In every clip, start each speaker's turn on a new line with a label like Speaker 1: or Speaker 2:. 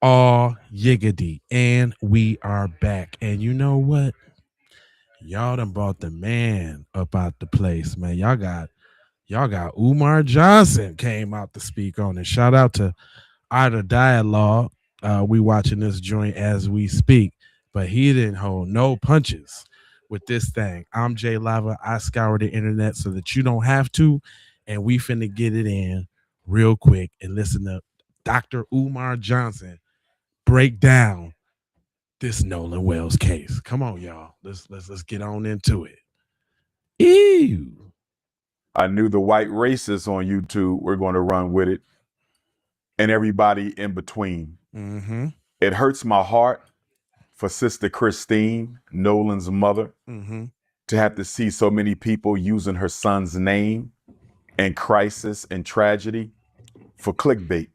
Speaker 1: All yiggity. And we are back. And you know what? Y'all done brought the man up out the place, man. Y'all got Umar Johnson came out to speak on it. Shout out to Art of Dialogue. We watching this joint as we speak, but he didn't hold no punches with this thing. I'm Jay Lava. I scour the internet so that you don't have to, and we finna get it in real quick and listen to Dr. Umar Johnson break down this Nolan Wells case. Come on, y'all. Let's get on into it. Ew.
Speaker 2: I knew the white racists on YouTube were going to run with it and everybody in between.
Speaker 1: Mm-hmm.
Speaker 2: It hurts my heart for Sister Christine, Nolan's mother,
Speaker 1: Mm-hmm.
Speaker 2: to have to see so many people using her son's name and crisis and tragedy for clickbait.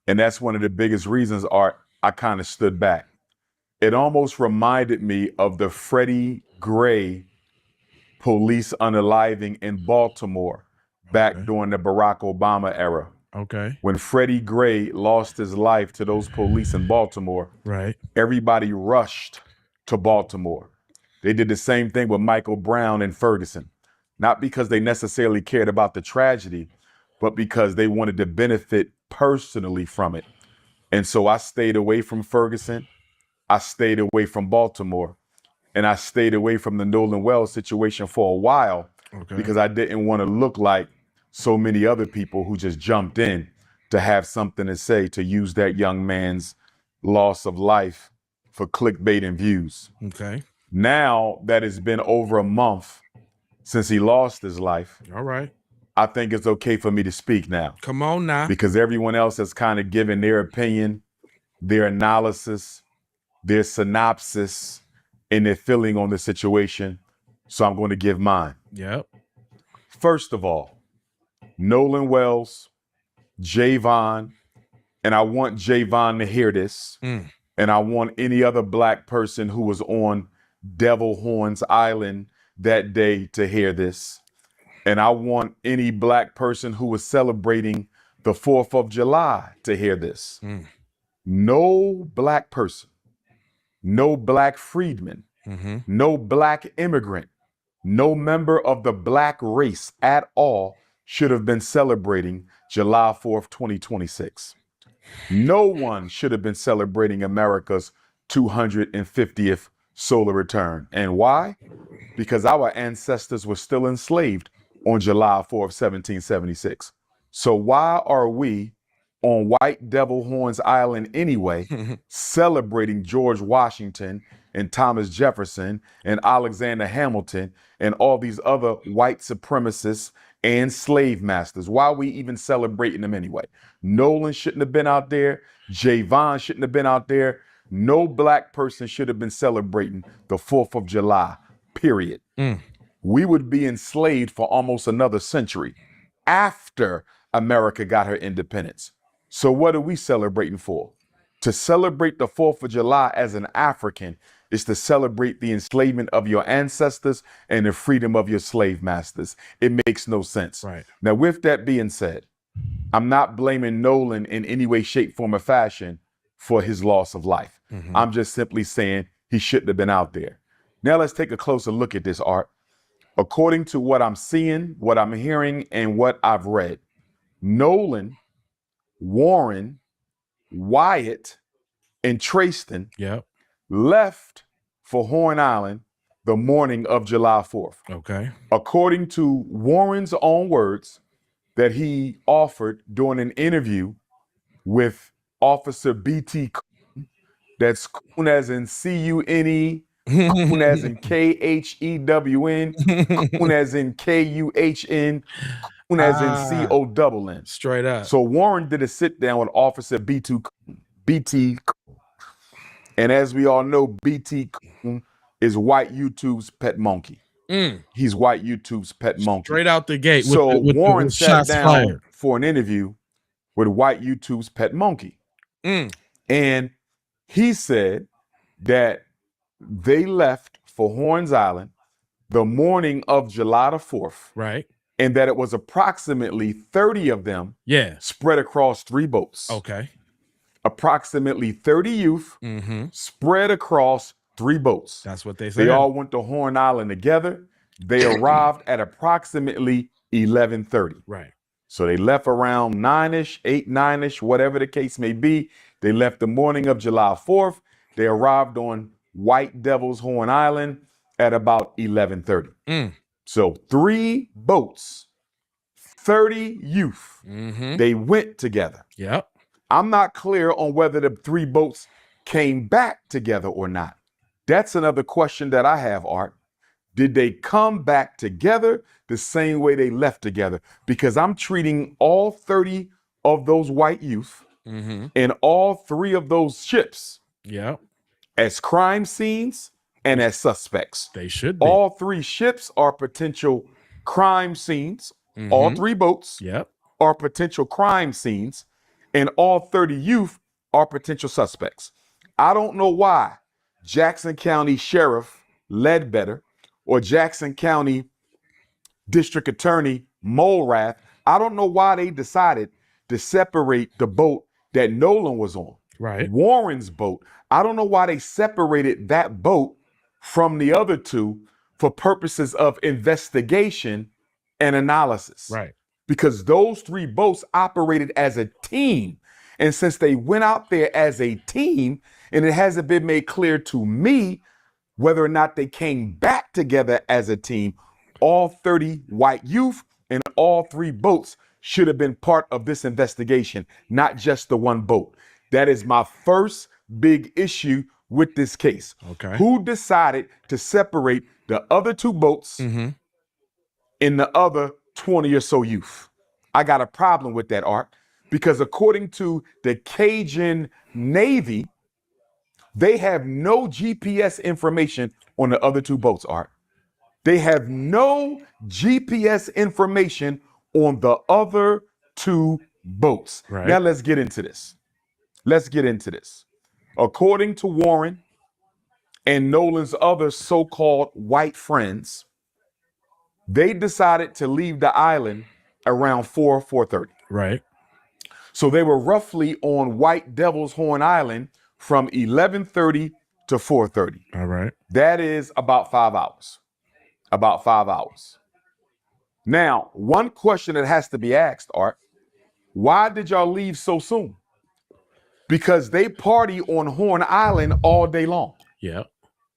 Speaker 2: And that's one of the biggest reasons, Art, I kind of stood back. It almost reminded me of the Freddie Gray police unaliving in Baltimore back
Speaker 1: Okay.
Speaker 2: during the Barack Obama era.
Speaker 1: Okay.
Speaker 2: When Freddie Gray lost his life to those police in Baltimore,
Speaker 1: Right.
Speaker 2: everybody rushed to Baltimore. They did the same thing with Michael Brown in Ferguson, not because they necessarily cared about the tragedy, but because they wanted to benefit personally from it. And so I stayed away from Ferguson. I stayed away from Baltimore. And I stayed away from the Nolan Wells situation for a while
Speaker 1: Okay.
Speaker 2: because I didn't want to look like so many other people who just jumped in to have something to say, to use that young man's loss of life for clickbait and views.
Speaker 1: Okay.
Speaker 2: Now that it's been over a month since he lost his life,
Speaker 1: All right.
Speaker 2: I think it's okay for me to speak now
Speaker 1: Come on now.
Speaker 2: because everyone else has kind of given their opinion, their analysis, their synopsis, and their feeling on the situation. So I'm going to give mine.
Speaker 1: Yep.
Speaker 2: First of all, Nolan Wells, Javon, and I want Javon to hear this,
Speaker 1: Mm.
Speaker 2: and I want any other black person who was on Devil Horns Island that day to hear this. And I want any black person who was celebrating the 4th of July to hear this.
Speaker 1: Mm.
Speaker 2: No black person, no black freedman,
Speaker 1: Mm-hmm.
Speaker 2: no black immigrant, no member of the black race at all should have been celebrating July 4th, 2026. No one should have been celebrating America's 250th solar return. And why? Because our ancestors were still enslaved on July 4th, 1776. So why are we on White Devil Horns Island anyway, celebrating George Washington and Thomas Jefferson and Alexander Hamilton and all these other white supremacists and slave masters? Why are we even celebrating them anyway? Nolan shouldn't have been out there. Javon shouldn't have been out there. No black person should have been celebrating the 4th of July, period.
Speaker 1: Mm.
Speaker 2: We would be enslaved for almost another century after America got her independence. So what are we celebrating for? To celebrate the 4th of July as an African is to celebrate the enslavement of your ancestors and the freedom of your slave masters. It makes no sense.
Speaker 1: Right.
Speaker 2: Now, with that being said, I'm not blaming Nolan in any way, shape, form, or fashion for his loss of life.
Speaker 1: Mm-hmm.
Speaker 2: I'm just simply saying he shouldn't have been out there. Now let's take a closer look at this, Art. According to what I'm seeing, what I'm hearing, and what I've read, Nolan, Warren, Wyatt, and Trayston
Speaker 1: Yep.
Speaker 2: left for Horn Island the morning of July 4th.
Speaker 1: Okay.
Speaker 2: According to Warren's own words that he offered during an interview with Officer B.T. Coon, that's Coon as in C-U-N-E, Coon as in K-H-E-W-N, Coon as in K-U-H-N, Coon as in C-O-N-N.
Speaker 1: Straight up.
Speaker 2: So Warren did a sit down with Officer B.T. Coon. And as we all know, B.T. Coon is white YouTube's pet monkey.
Speaker 1: Mm.
Speaker 2: He's white YouTube's pet monkey.
Speaker 1: Straight out the gate.
Speaker 2: So Warren sat
Speaker 1: shots
Speaker 2: down
Speaker 1: fired.
Speaker 2: for an interview with white YouTube's pet monkey.
Speaker 1: Mm.
Speaker 2: And he said that they left for Horns Island the morning of July the 4th.
Speaker 1: Right.
Speaker 2: And that it was approximately 30 of them
Speaker 1: Yeah.
Speaker 2: spread across 3 boats.
Speaker 1: Okay.
Speaker 2: approximately 30 youth
Speaker 1: Mm-hmm.
Speaker 2: spread across 3 boats.
Speaker 1: That's what they said.
Speaker 2: They all went to Horn Island together. They arrived at approximately 11:30.
Speaker 1: Right.
Speaker 2: So they left around 9ish, 8, 9ish, whatever the case may be. They left the morning of July 4th. They arrived on White Devil's Horn Island at about 11:30.
Speaker 1: Mm.
Speaker 2: So 3 boats, 30 youth.
Speaker 1: Mm-hmm.
Speaker 2: They went together.
Speaker 1: Yep.
Speaker 2: I'm not clear on whether the 3 boats came back together or not. That's another question that I have, Art. Did they come back together the same way they left together? Because I'm treating all 30 of those white youth
Speaker 1: Mm-hmm.
Speaker 2: and all 3 of those ships
Speaker 1: Yep.
Speaker 2: as crime scenes and as suspects.
Speaker 1: They should be.
Speaker 2: All 3 ships are potential crime scenes.
Speaker 1: Mm-hmm.
Speaker 2: All 3 boats
Speaker 1: Yep.
Speaker 2: are potential crime scenes, and all 30 youth are potential suspects. I don't know why Jackson County Sheriff Ledbetter or Jackson County District Attorney Mulrath, I don't know why they decided to separate the boat that Nolan was on.
Speaker 1: Right.
Speaker 2: Warren's boat. I don't know why they separated that boat from the other 2 for purposes of investigation and analysis.
Speaker 1: Right.
Speaker 2: Because those 3 boats operated as a team. And since they went out there as a team, and it hasn't been made clear to me whether or not they came back together as a team, all 30 white youth and all 3 boats should have been part of this investigation, not just the 1 boat. That is my first big issue with this case.
Speaker 1: Okay.
Speaker 2: Who decided to separate the other 2 boats
Speaker 1: Mm-hmm.
Speaker 2: and the other 20 or so youth? I got a problem with that, Art, because according to the Cajun Navy, they have no GPS information on the other 2 boats, Art. They have no GPS information on the other 2 boats.
Speaker 1: Right.
Speaker 2: Now let's get into this. According to Warren and Nolan's other so-called white friends, they decided to leave the island around 4:30.
Speaker 1: Right.
Speaker 2: So they were roughly on White Devil's Horn Island from 11:30 to 4:30.
Speaker 1: All right.
Speaker 2: That is about 5 hours. About 5 hours. Now, one question that has to be asked, Art, why did y'all leave so soon? Because they party on Horn Island all day long.
Speaker 1: Yep.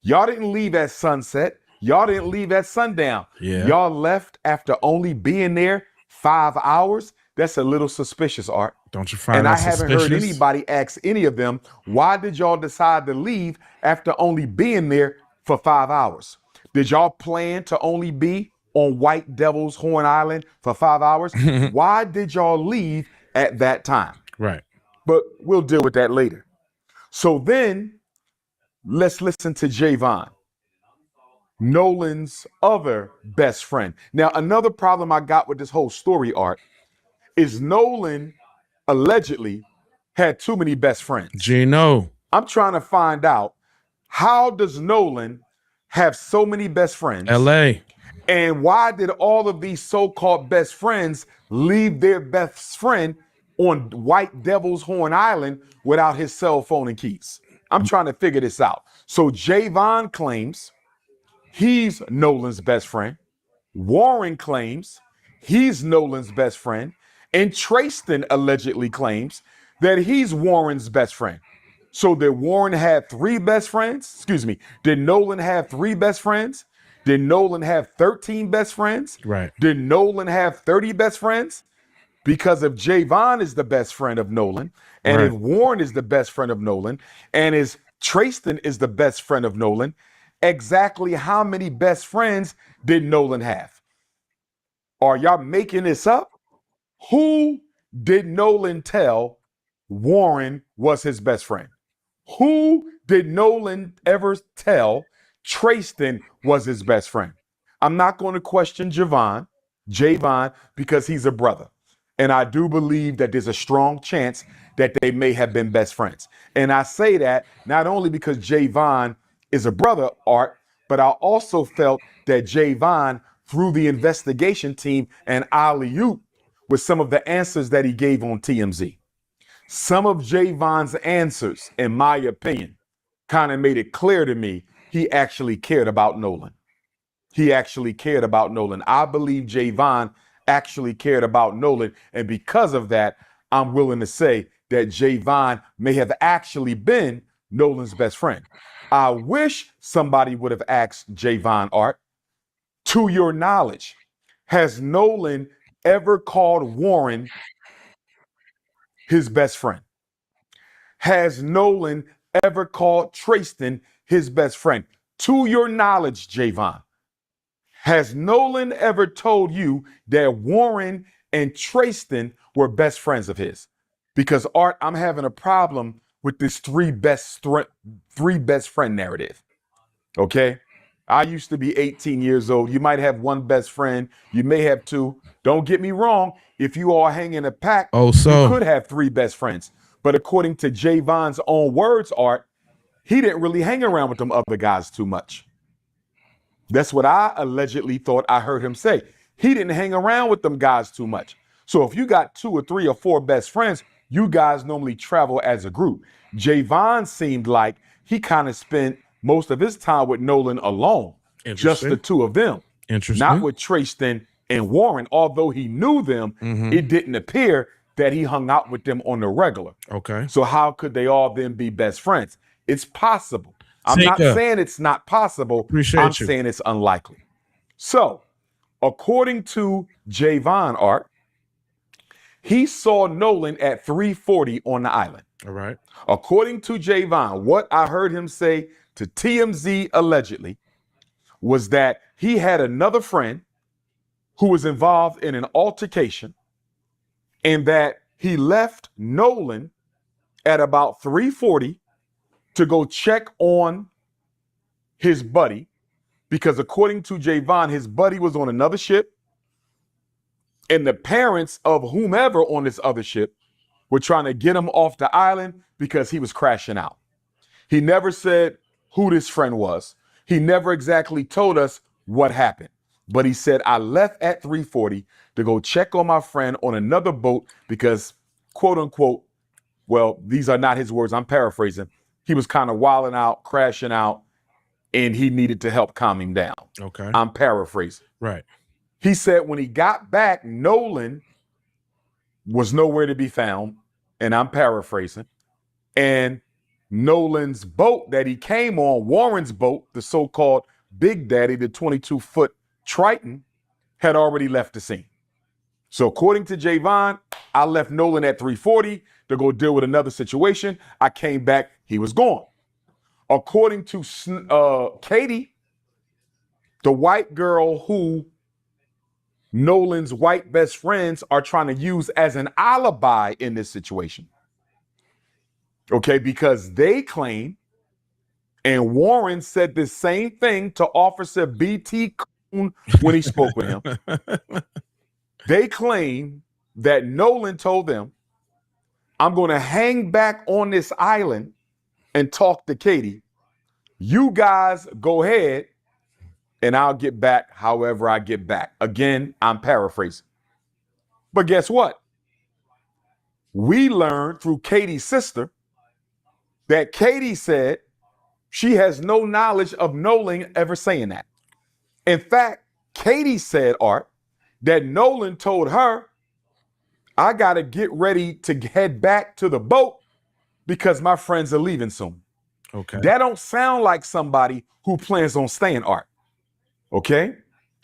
Speaker 2: Y'all didn't leave at sunset. Y'all didn't leave at sundown.
Speaker 1: Yeah.
Speaker 2: Y'all left after only being there 5 hours. That's a little suspicious, Art.
Speaker 1: Don't you find
Speaker 2: And
Speaker 1: that
Speaker 2: I haven't heard
Speaker 1: suspicious?
Speaker 2: anybody ask any of them, why did y'all decide to leave after only being there for 5 hours? Did y'all plan to only be on White Devil's Horn Island for 5 hours? Why did y'all leave at that time?
Speaker 1: Right.
Speaker 2: But we'll deal with that later. So then let's listen to Javon, Nolan's other best friend. Now, another problem I got with this whole story, Art, is Nolan allegedly had too many best friends.
Speaker 1: Gino.
Speaker 2: I'm trying to find out, how does Nolan have so many best friends?
Speaker 1: L.A.
Speaker 2: And why did all of these so-called best friends leave their best friend on White Devil's Horn Island without his cell phone and keys? I'm trying to figure this out. So Javon claims he's Nolan's best friend. Warren claims he's Nolan's best friend. And Trayston allegedly claims that he's Warren's best friend. So did Warren have 3 best friends? Excuse me. Did Nolan have 3 best friends? Did Nolan have 13 best friends?
Speaker 1: Right.
Speaker 2: Did Nolan have 30 best friends? Because if Javon is the best friend of Nolan, and
Speaker 1: Right.
Speaker 2: if Warren is the best friend of Nolan, and if Trayston is the best friend of Nolan, exactly how many best friends did Nolan have? Are y'all making this up? Who did Nolan tell Warren was his best friend? Who did Nolan ever tell Trayston was his best friend? I'm not going to question Javon, because he's a brother. And I do believe that there's a strong chance that they may have been best friends. And I say that not only because Javon is a brother, Art, but I also felt that Javon, through the investigation team and alley-oop, with some of the answers that he gave on TMZ. Some of Javon's answers, in my opinion, kind of made it clear to me he actually cared about Nolan. He actually cared about Nolan. I believe Javon actually cared about Nolan. And because of that, I'm willing to say that Javon may have actually been Nolan's best friend. I wish somebody would have asked Javon, Art, to your knowledge, has Nolan ever called Warren his best friend? Has Nolan ever called Tristan his best friend? To your knowledge, Javon, has Nolan ever told you that Warren and Tristan were best friends of his? Because Art, I'm having a problem with this three best friend narrative. Okay? I used to be 18 years old. You might have one best friend. You may have two. Don't get me wrong. If you all hang in a pack, you could have three best friends. But according to Javon's own words, Art, he didn't really hang around with them other guys too much. That's what I allegedly thought I heard him say. He didn't hang around with them guys too much. So if you got 2 or 3 or 4 best friends, you guys normally travel as a group. Javon seemed like he kind of spent most of his time with Nolan alone, just the two of them.
Speaker 1: Interesting.
Speaker 2: Not with Tristan and Warren. Although he knew them, it didn't appear that he hung out with them on the regular.
Speaker 1: Okay.
Speaker 2: So how could they all then be best friends? It's possible. I'm not saying it's not possible. I'm saying it's unlikely. So, according to Javon, Art, he saw Nolan at 3:40 on the island.
Speaker 1: All right.
Speaker 2: According to Javon, what I heard him say to TMZ allegedly was that he had another friend who was involved in an altercation and that he left Nolan at about 3:40 to go check on his buddy, because according to Javon, his buddy was on another ship and the parents of whomever on this other ship were trying to get him off the island because he was crashing out. He never said who this friend was. He never exactly told us what happened, but he said, I left at 3:40 to go check on my friend on another boat because, quote unquote, well, these are not his words, I'm paraphrasing, he was kind of wilding out, crashing out, and he needed to help calm him down.
Speaker 1: Okay.
Speaker 2: I'm paraphrasing.
Speaker 1: Right.
Speaker 2: He said when he got back, Nolan was nowhere to be found, and I'm paraphrasing. And Nolan's boat that he came on, Warren's boat, the so-called Big Daddy, the 22-foot Triton, had already left the scene. So according to Javon, I left Nolan at 3:40 to go deal with another situation. I came back, he was gone. According to Katie, the white girl who Nolan's white best friends are trying to use as an alibi in this situation. Okay, because they claim, and Warren said the same thing to Officer B.T. Coon when he spoke with him. They claim that Nolan told them, I'm going to hang back on this island and talk to Katie. You guys go ahead and I'll get back however I get back. Again, I'm paraphrasing. But guess what? We learned through Katie's sister that Katie said she has no knowledge of Nolan ever saying that. In fact, Katie said, Art, that Nolan told her, I got to get ready to head back to the boat because my friends are leaving soon.
Speaker 1: Okay.
Speaker 2: That don't sound like somebody who plans on staying, Art. Okay?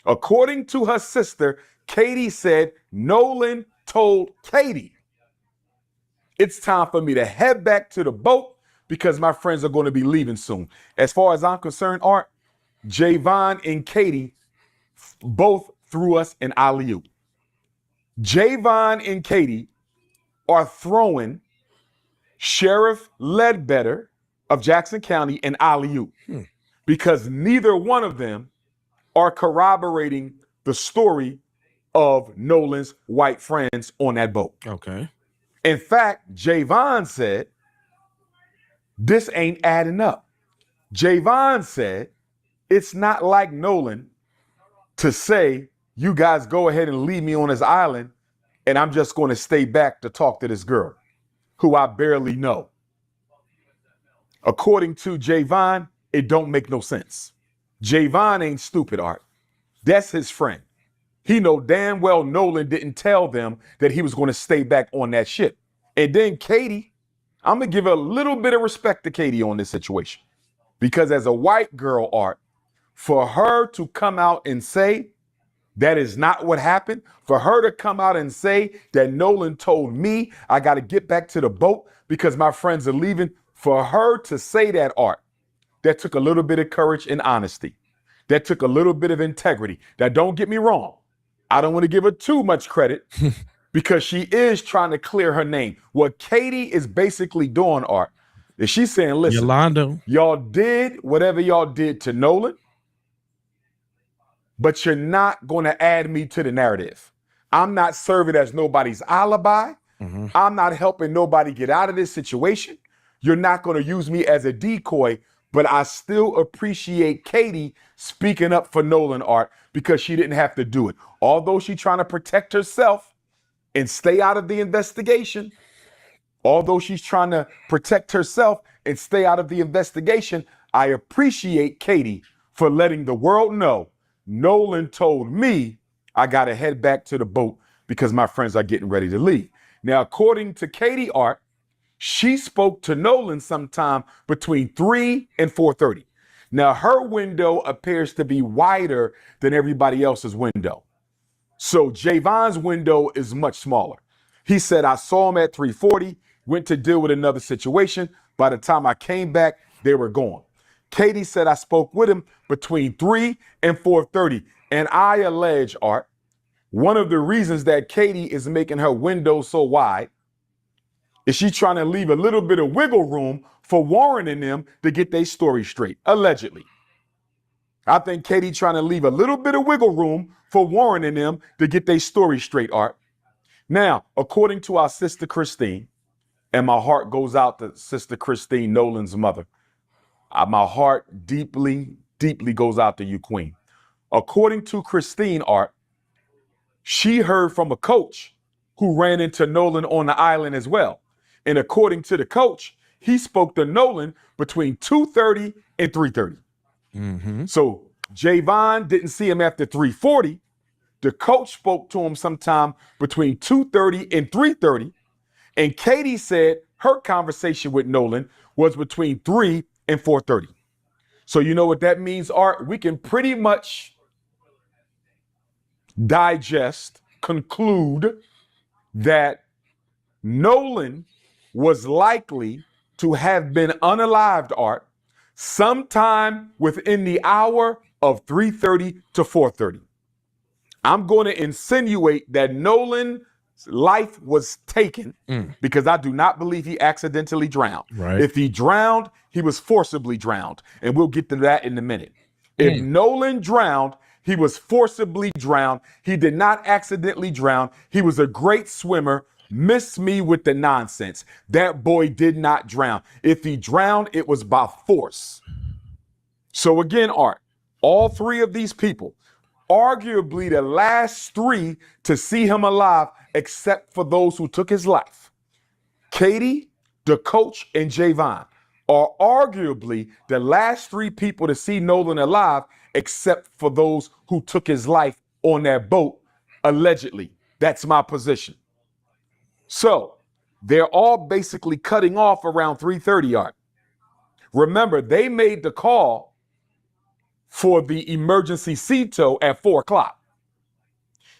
Speaker 2: According to her sister, Katie said Nolan told Katie, it's time for me to head back to the boat because my friends are going to be leaving soon. As far as I'm concerned, Art, Javon and Katie both threw us an alley-oop. Javon and Katie are throwing Sheriff Ledbetter of Jackson County an alley-oop because neither one of them are corroborating the story of Nolan's white friends on that boat.
Speaker 1: Okay.
Speaker 2: In fact, Javon said, this ain't adding up. Javon said, it's not like Nolan to say, you guys go ahead and leave me on this island and I'm just going to stay back to talk to this girl. who I barely know. According to Javon, it don't make no sense. Javon ain't stupid, Art. That's his friend. He know damn well Nolan didn't tell them that he was going to stay back on that ship. And then Katie, I'm going to give a little bit of respect to Katie on this situation. Because as a white girl, Art, for her to come out and say that is not what happened, for her to come out and say that Nolan told me I got to get back to the boat because my friends are leaving, for her to say that, Art, that took a little bit of courage and honesty. That took a little bit of integrity. Now, don't get me wrong. I don't want to give her too much credit because she is trying to clear her name. What Katie is basically doing, Art, is she's saying, listen,
Speaker 1: Yolanda,
Speaker 2: y'all did whatever y'all did to Nolan, but you're not going to add me to the narrative. I'm not serving as nobody's alibi.
Speaker 1: Mhm.
Speaker 2: I'm not helping nobody get out of this situation. You're not going to use me as a decoy, but I still appreciate Katie speaking up for Nolan, Art, because she didn't have to do it. Although she's trying to protect herself and stay out of the investigation, I appreciate Katie for letting the world know Nolan told me I got to head back to the boat because my friends are getting ready to leave. Now, according to Katie, Art, she spoke to Nolan sometime between 3 and 4:30. Now, her window appears to be wider than everybody else's window. So Javon's window is much smaller. He said, I saw him at 3:40, went to deal with another situation. By the time I came back, they were gone. Katie said I spoke with him between 3 and 4:30. And I allege, Art, one of the reasons that Katie is making her window so wide is she trying to leave a little bit of wiggle room for Warren and them to get their story straight, allegedly. I think Katie trying to leave a little bit of wiggle room for Warren and them to get their story straight, Art. Now, according to our sister Christine, and my heart goes out to Sister Christine, Nolan's mother. My heart deeply, deeply goes out to you, Queen. According to Christine, Art, she heard from a coach who ran into Nolan on the island as well. And according to the coach, he spoke to Nolan between 2:30 and 3:30.
Speaker 1: Mm-hmm.
Speaker 2: So Javon didn't see him after 3:40. The coach spoke to him sometime between 2:30 and 3:30. And Katie said her conversation with Nolan was between 3 and 4:30. So you know what that means, Art? We can pretty much digest, conclude that Nolan was likely to have been unalived, Art, sometime within the hour of 3:30 to 4:30. I'm going to insinuate that Nolan's life was taken because I do not believe he accidentally drowned.
Speaker 1: Right.
Speaker 2: If he drowned, he was forcibly drowned. And we'll get to that in a minute. If Nolan drowned, he was forcibly drowned. He did not accidentally drown. He was a great swimmer. Miss me with the nonsense. That boy did not drown. If he drowned, it was by force. So again, Art, all three of these people, arguably the last three to see him alive, except for those who took his life, Katie, the coach, and Javon, are arguably the last three people to see Nolan alive, except for those who took his life on that boat, allegedly. That's my position. So they're all basically cutting off around 3:30, Art. Remember, they made the call for the emergency sea tow at 4 o'clock.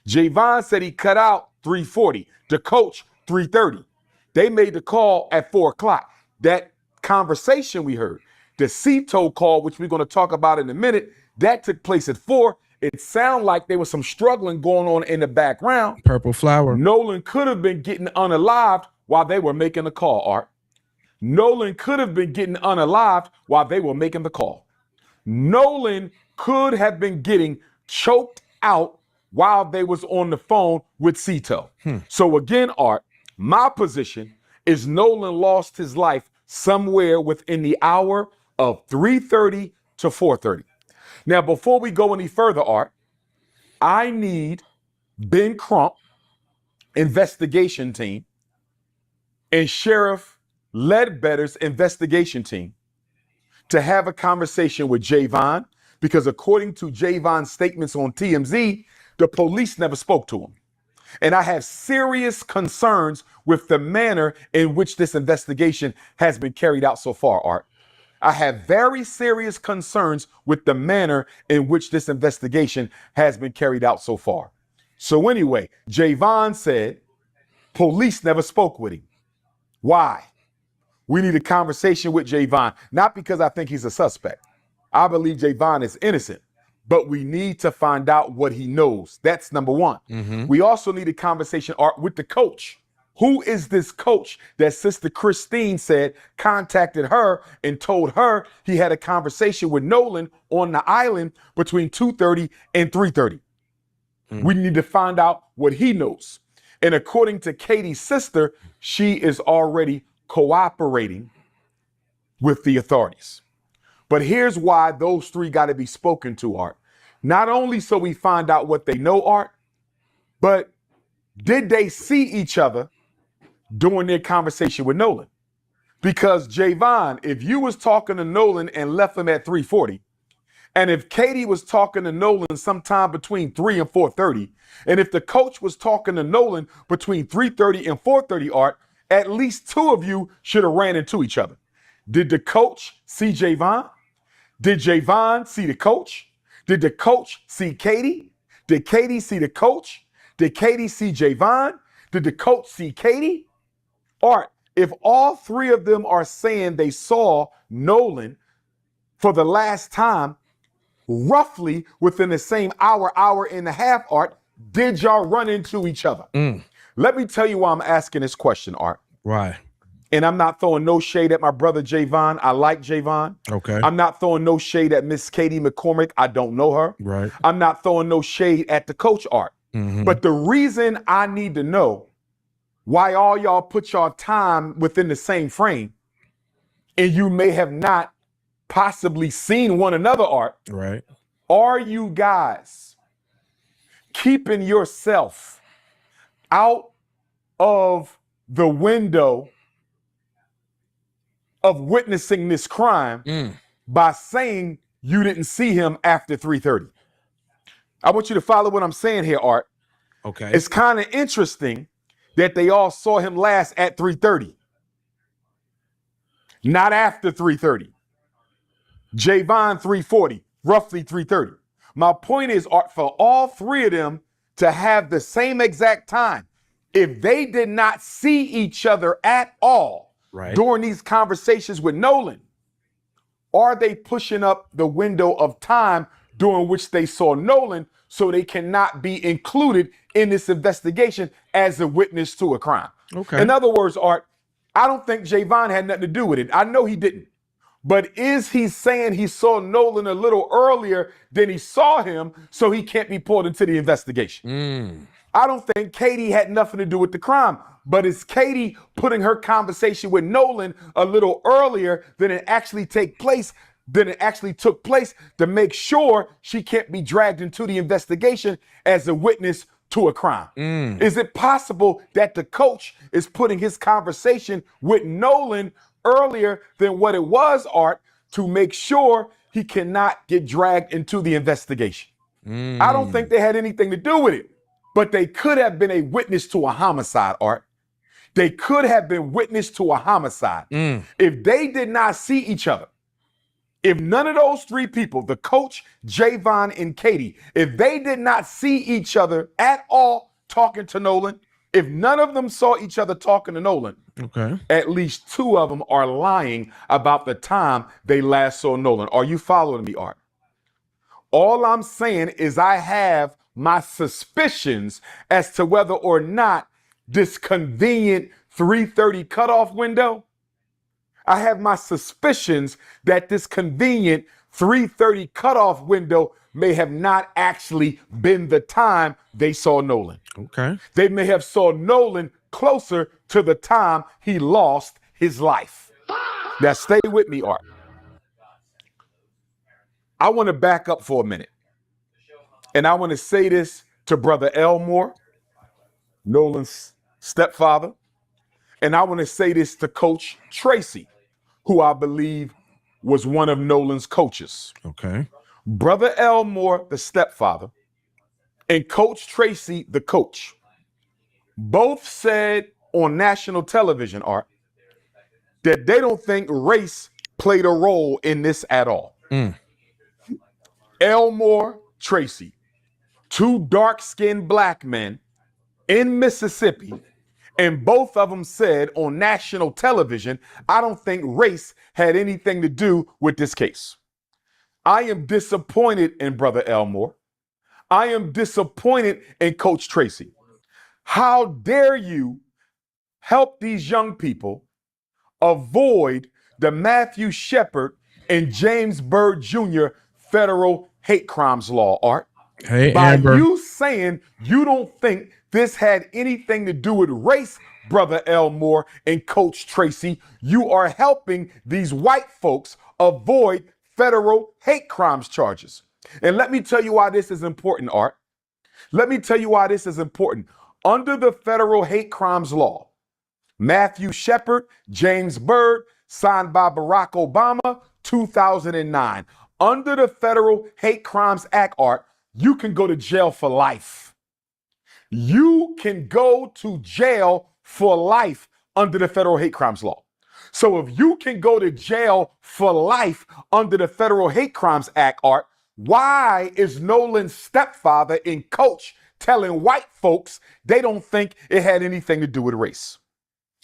Speaker 2: Javon said he cut out 3:40. The coach, 3:30. They made the call at 4 o'clock. That conversation we heard, the sea tow call, which we're going to talk about in a minute, that took place at 4. It sounded like there was some struggling going on in the background.
Speaker 1: Purple flower.
Speaker 2: Nolan could have been getting unalived while they were making the call, Art. Nolan could have been getting unalived while they were making the call. Nolan could have been getting choked out while they was on the phone with Cito. So again, Art, my position is Nolan lost his life somewhere within the hour of 3:30 to 4:30. Now, before we go any further, Art, I need Ben Crump, investigation team, and Sheriff Ledbetter's investigation team to have a conversation with Javon, because according to Javon's statements on TMZ, the police never spoke to him. And I have serious concerns with the manner in which this investigation has been carried out so far, Art. I have very serious concerns with the manner in which this investigation has been carried out so far. So anyway, Javon said police never spoke with him. Why? We need a conversation with Javon, not because I think he's a suspect. I believe Javon is innocent, but we need to find out what he knows. That's number one. We also need a conversation with the coach. Who is this coach that Sister Christine said contacted her and told her he had a conversation with Nolan on the island between 2:30 and 3:30? We need to find out what he knows. And according to Katie's sister, she is already cooperating with the authorities. But here's why those three got to be spoken to, Art. Not only so we find out what they know, Art, but did they see each other during their conversation with Nolan? Because Javon, if you was talking to Nolan and left him at 3:40, and if Katie was talking to Nolan sometime between 3 and 4:30, and if the coach was talking to Nolan between 3:30 and 4:30, Art, at least two of you should have ran into each other. Did the coach see Javon? Did Javon see the coach? Did the coach see Katie? Did Katie see the coach? Did Katie see Javon? Did the coach see Katie? Art, if all three of them are saying they saw Nolan for the last time, roughly within the same hour, hour and a half, Art, did y'all run into each other? Let me tell you why I'm asking this question, Art.
Speaker 1: Why?
Speaker 2: And I'm not throwing no shade at my brother Javon. I like Javon.
Speaker 1: Okay.
Speaker 2: I'm not throwing no shade at Miss Katie McCormick. I don't know her.
Speaker 1: Right.
Speaker 2: I'm not throwing no shade at the coach, Art. But the reason I need to know why all y'all put y'all time within the same frame, and you may have not possibly seen one another, Art.
Speaker 1: Right.
Speaker 2: Are you guys keeping yourself out of the window of witnessing this crime by saying you didn't see him after 3:30? I want you to follow what I'm saying here, Art.
Speaker 1: Okay.
Speaker 2: It's kind of interesting that they all saw him last at 3:30, not after 3:30. Javon 3:40, roughly 3:30. My point is, Art, for all three of them to have the same exact time, if they did not see each other at all during these conversations with Nolan, are they pushing up the window of time during which they saw Nolan so they cannot be included in this investigation as a witness to a crime?
Speaker 1: Okay.
Speaker 2: In other words, Art, I don't think Javon had nothing to do with it. I know he didn't. But is he saying he saw Nolan a little earlier than he saw him so he can't be pulled into the investigation? I don't think Katie had nothing to do with the crime, but is Katie putting her conversation with Nolan a little earlier than it actually took place to make sure she can't be dragged into the investigation as a witness to a crime? Is it possible that the coach is putting his conversation with Nolan earlier than what it was, Art, to make sure he cannot get dragged into the investigation? I don't think they had anything to do with it, but they could have been a witness to a homicide, Art. They could have been witness to a homicide. If they did not see each other, if none of those three people, the coach, Javon, and Katie, if they did not see each other at all talking to Nolan, if none of them saw each other talking to Nolan,
Speaker 1: Okay.
Speaker 2: at least two of them are lying about the time they last saw Nolan. Are you following me, Art? All I'm saying is I have my suspicions as to whether or not this convenient 3:30 cutoff window, I have my suspicions that this convenient 3:30 cutoff window may have not actually been the time they saw Nolan.
Speaker 1: Okay.
Speaker 2: They may have saw Nolan closer to the time he lost his life. Now stay with me, Art. I want to back up for a minute. And I want to say this to Brother Elmore, Nolan's stepfather. And I want to say this to Coach Tracy, who I believe was one of Nolan's coaches.
Speaker 1: Okay.
Speaker 2: Brother Elmore, the stepfather, and Coach Tracy, the coach, both said on national television, Art, that they don't think race played a role in this at all. Elmore, Tracy, two dark-skinned black men in Mississippi, and both of them said on national television, I don't think race had anything to do with this case. I am disappointed in Brother Elmore. I am disappointed in Coach Tracy. How dare you help these young people avoid the Matthew Shepard and James Byrd Jr. federal hate crimes law, Art?
Speaker 1: Hey,
Speaker 2: By
Speaker 1: Amber.
Speaker 2: you saying you don't think this had anything to do with race, Brother Elmore and Coach Tracy, you are helping these white folks avoid federal hate crimes charges. And let me tell you why this is important, Art. Let me tell you why this is important. Under the federal hate crimes law, Matthew Shepard, James Byrd, signed by Barack Obama, 2009. Under the Federal Hate Crimes Act, Art, you can go to jail for life. You can go to jail for life under the Federal Hate Crimes law. So if you can go to jail for life under the Federal Hate Crimes Act, Art, why is Nolan's stepfather and coach telling white folks they don't think it had anything to do with race?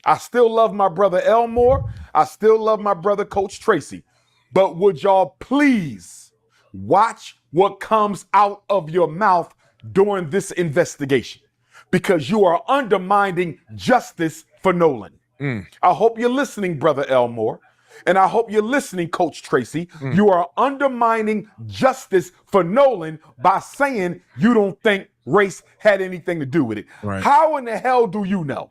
Speaker 2: I still love my brother Elmore. I still love my brother Coach Tracy. But would y'all please watch what comes out of your mouth during this investigation? Because you are undermining justice for Nolan. I hope you're listening, Brother Elmore. And I hope you're listening, Coach Tracy. You are undermining justice for Nolan by saying you don't think race had anything to do with it.
Speaker 1: Right.
Speaker 2: How in the hell do you know?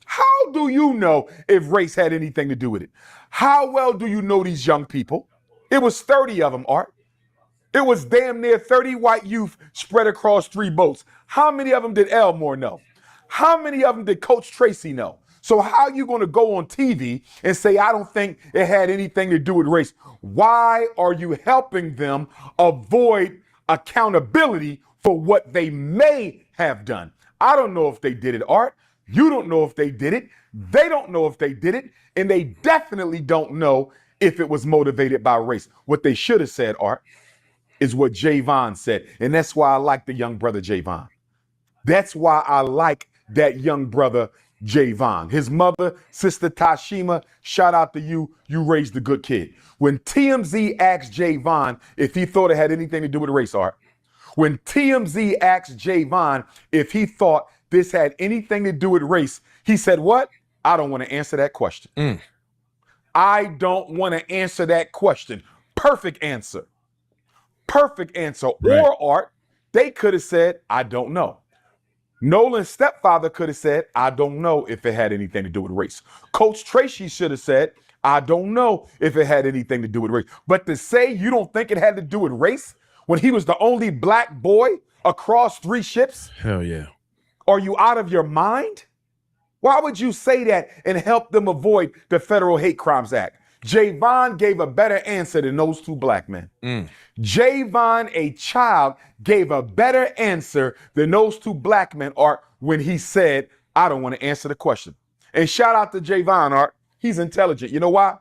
Speaker 2: How do you know if race had anything to do with it? How well do you know these young people? It was 30 of them, Art. It was damn near 30 white youth spread across 3 boats. How many of them did Elmore know? How many of them did Coach Tracy know? So how are you going to go on TV and say, I don't think it had anything to do with race? Why are you helping them avoid accountability for what they may have done? I don't know if they did it, Art. You don't know if they did it. They don't know if they did it. And they definitely don't know if it was motivated by race. What they should have said, Art, is what Javon said. And that's why I like the young brother Javon. That's why I like that young brother Javon. His mother, Sister Tashima, shout out to you. You raised a good kid. When TMZ asked Javon if he thought it had anything to do with race, Art, when TMZ asked Javon if he thought this had anything to do with race, he said, what? I don't want to answer that question. I don't want to answer that question. Perfect answer. Perfect answer.
Speaker 1: Right.
Speaker 2: Or, Art, they could have said, I don't know. Nolan's stepfather could have said, I don't know if it had anything to do with race. Coach Tracy should have said, I don't know if it had anything to do with race. But to say you don't think it had to do with race when he was the only black boy across 3 ships?
Speaker 1: Hell yeah.
Speaker 2: Are you out of your mind? Why would you say that and help them avoid the Federal Hate Crimes Act? Javon gave a better answer than those 2 black men. Javon, a child, gave a better answer than those 2 black men, Art, when he said, I don't want to answer the question. And shout out to Javon, Art. He's intelligent. You know why?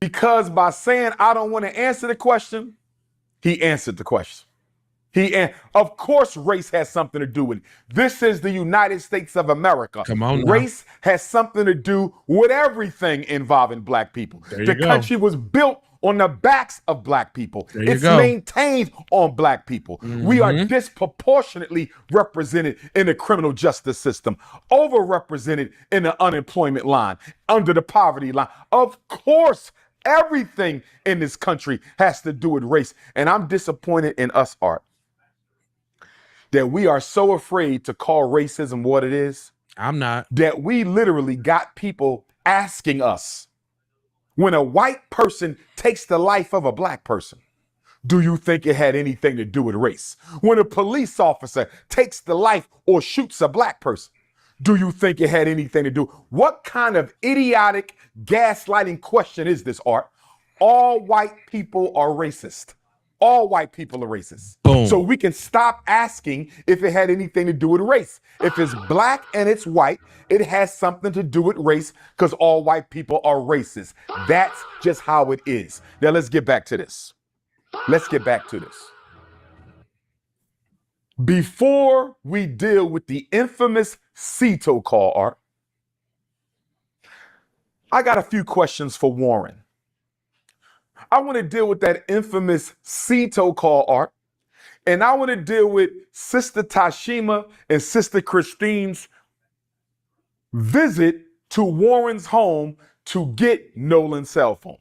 Speaker 2: Because by saying, I don't want to answer the question, he answered the question. Of course, race has something to do with it. This is the United States of America.
Speaker 1: Come on now.
Speaker 2: Race has something to do with everything involving black people. The country was built on the backs of black people. It's maintained on black people. We are disproportionately represented in the criminal justice system, overrepresented in the unemployment line, under the poverty line. Of course, everything in this country has to do with race. And I'm disappointed in us, Art, that we are so afraid to call racism what it is.
Speaker 1: I'm not.
Speaker 2: That we literally got people asking us, when a white person takes the life of a black person, do you think it had anything to do with race? When a police officer takes the life or shoots a black person, Do you think it had anything to do? What kind of idiotic gaslighting question is this, Art? All white people are racist. All white people are racist.
Speaker 1: Boom.
Speaker 2: So we can stop asking if it had anything to do with race. If it's black and it's white, it has something to do with race because all white people are racist. That's just how it is. Now let's get back to this. Let's get back to this. Before we deal with the infamous Cito call, Art, I got a few questions for Warren. I want to deal with that infamous Cito call, Art, and I want to deal with Sister Tashima and Sister Christine's visit to Warren's home to get Nolan's cell phone.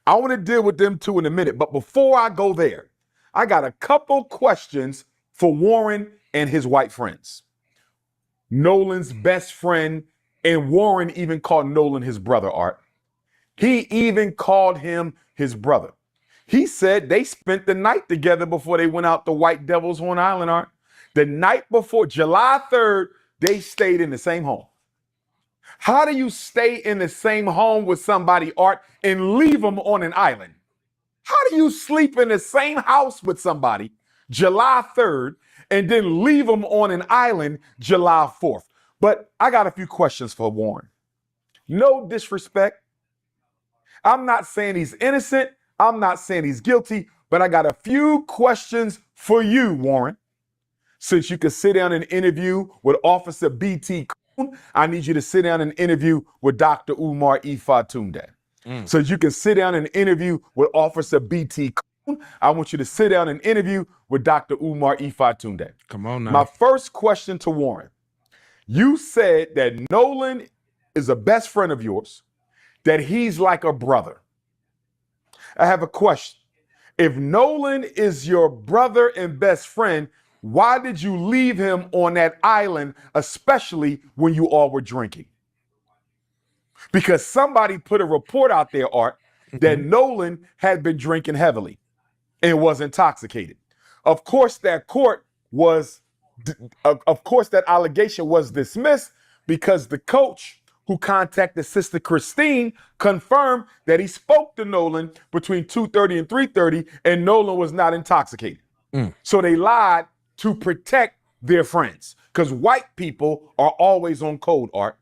Speaker 2: I want to deal with them two in a minute, but before I go there, I got a couple questions for Warren and his white friends. Nolan's best friend, and Warren even called Nolan his brother, Art. He even called him his brother. He said they spent the night together before they went out to White Devil's Horn Island, Art. The night before, July 3rd, they stayed in the same home. How do you stay in the same home with somebody, Art, and leave them on an island? How do you sleep in the same house with somebody July 3rd and then leave them on an island July 4th? But I got a few questions for Warren. No disrespect. I'm not saying he's innocent. I'm not saying he's guilty, but I got a few questions for you, Warren. Since you could sit down and interview with Officer B.T. Coon, I need you to sit down and interview with Dr. Umar Tunde. So you can sit down and interview with Officer B.T. Coon. I want you to sit down and interview with Dr. Umar Tunde.
Speaker 1: Come on now.
Speaker 2: My first question to Warren. You said that Nolan is a best friend of yours, that he's like a brother. I have a question. If Nolan is your brother and best friend, why did you leave him on that island, especially when you all were drinking? Because somebody put a report out there, Art, that Nolan had been drinking heavily and was intoxicated. Of course, that allegation was dismissed because the coach who contacted Sister Christine confirmed that he spoke to Nolan between 2:30 and 3:30 and Nolan was not intoxicated. So they lied to protect their friends because white people are always on code, Art.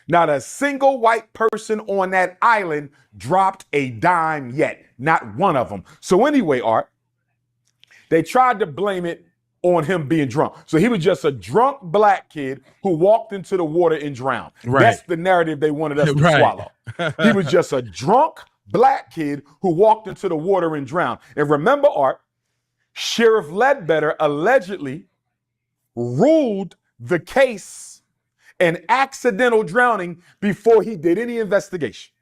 Speaker 2: Not a single white person on that island dropped a dime yet. Not one of them. So anyway, Art, they tried to blame it on him being drunk. So he was just a drunk black kid who walked into the water and drowned.
Speaker 1: Right.
Speaker 2: That's the narrative they wanted us to swallow. He was just a drunk black kid who walked into the water and drowned. And remember, Art, Sheriff Ledbetter allegedly ruled the case an accidental drowning before he did any investigation.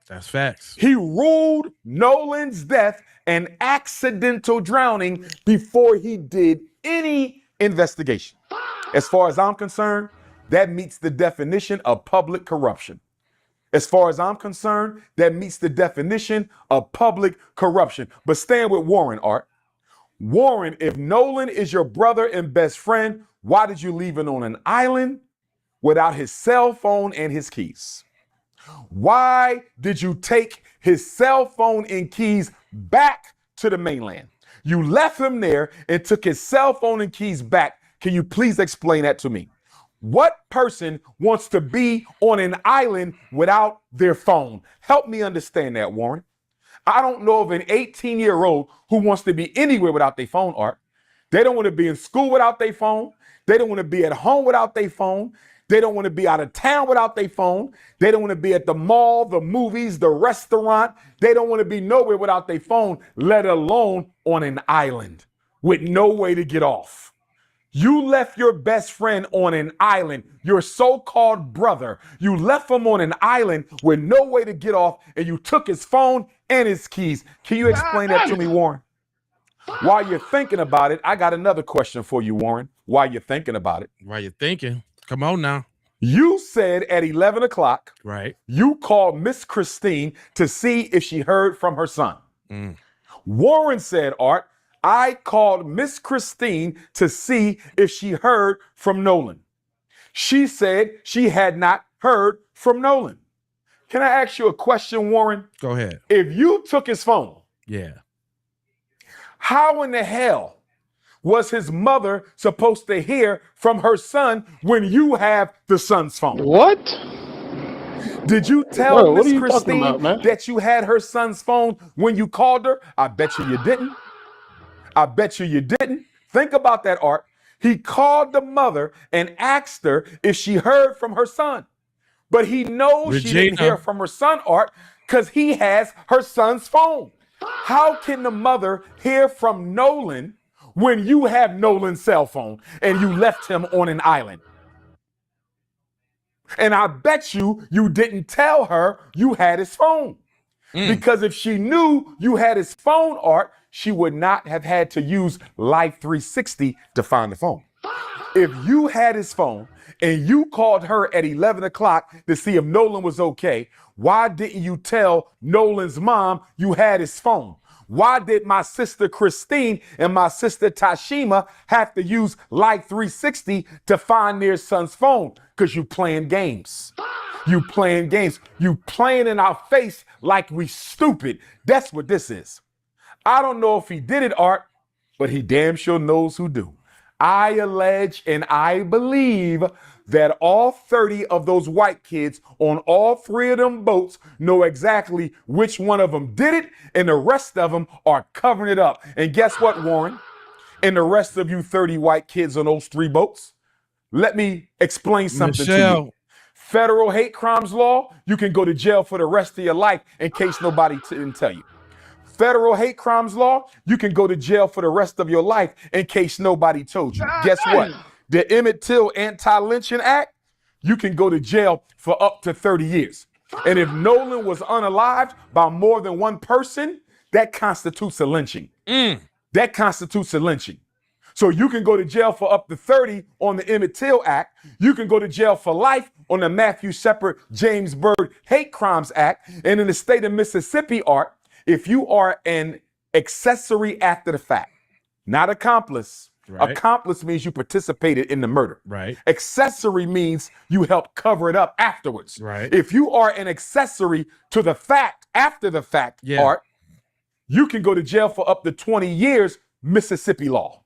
Speaker 1: That's facts.
Speaker 2: He ruled Nolan's death an accidental drowning before he did any investigation. As far as I'm concerned, that meets the definition of public corruption. As far as I'm concerned, that meets the definition of public corruption. But staying with Warren, Art. Warren, if Nolan is your brother and best friend, why did you leave him on an island without his cell phone and his keys? Why did you take his cell phone and keys back to the mainland? You left him there and took his cell phone and keys back. Can you please explain that to me? What person wants to be on an island without their phone? Help me understand that, Warren. I don't know of an 18-year-old who wants to be anywhere without their phone, Art. They don't want to be in school without their phone. They don't want to be at home without their phone. They don't want to be out of town without their phone. They don't want to be at the mall, the movies, the restaurant. They don't want to be nowhere without their phone, let alone on an island with no way to get off. You left your best friend on an island, your so-called brother. You left him on an island with no way to get off, and you took his phone and his keys. Can you explain that to me, Warren? While you're thinking about it, I got another question for you, Warren. While you're thinking about it.
Speaker 1: While you're thinking. Come on now.
Speaker 2: You said at 11 o'clock,
Speaker 1: right,
Speaker 2: you called Miss Christine to see if she heard from her son. Warren said, Art, I called Miss Christine to see if she heard from Nolan. She said she had not heard from Nolan. Can I ask you a question, Warren?
Speaker 1: Go ahead.
Speaker 2: If you took his phone,
Speaker 1: Yeah.
Speaker 2: how in the hell was his mother supposed to hear from her son when you have the son's phone?
Speaker 3: What?
Speaker 2: Did you tell
Speaker 3: Bro, what
Speaker 2: Miss
Speaker 3: are you talking
Speaker 2: Christine
Speaker 3: about, man?
Speaker 2: that you had her son's phone when you called her? I bet you didn't. I bet you didn't. Think about that, Art. He called the mother and asked her if she heard from her son. But he knows she didn't hear from her son, Art, because he has her son's phone. How can the mother hear from Nolan when you have Nolan's cell phone and you left him on an island? And I bet you didn't tell her you had his phone. Because if she knew you had his phone, Art, she would not have had to use Life 360 to find the phone. If you had his phone and you called her at 11 o'clock to see if Nolan was okay, why didn't you tell Nolan's mom you had his phone? Why did my sister Christine and my sister Tashima have to use Life 360 to find their son's phone? Because you playing games. You playing games. You playing in our face like we stupid. That's what this is. I don't know if he did it, Art, but he damn sure knows who do. I allege and I believe that all 30 of those white kids on all 3 of them boats know exactly which one of them did it, and the rest of them are covering it up. And guess what, Warren? And the rest of you 30 white kids on those 3 boats, let me explain something to you. Federal hate crimes law, you can go to jail for the rest of your life in case nobody didn't tell you. Federal hate crimes law, you can go to jail for the rest of your life in case nobody told you. Guess what? The Emmett Till Anti-Lynching Act, you can go to jail for up to 30 years. And if Nolan was unalived by more than one person, that constitutes a lynching. That constitutes a lynching. So you can go to jail for up to 30 on the Emmett Till Act. You can go to jail for life on the Matthew Shepard James Byrd Hate Crimes Act. And in the state of Mississippi, Art, if you are an accessory after the fact, not accomplice. Right. Accomplice means you participated in the murder. Right. Accessory means you helped cover it up afterwards. Right. If you are an accessory to the fact after the fact, Art, you can go to jail for up to 20 years, Mississippi law.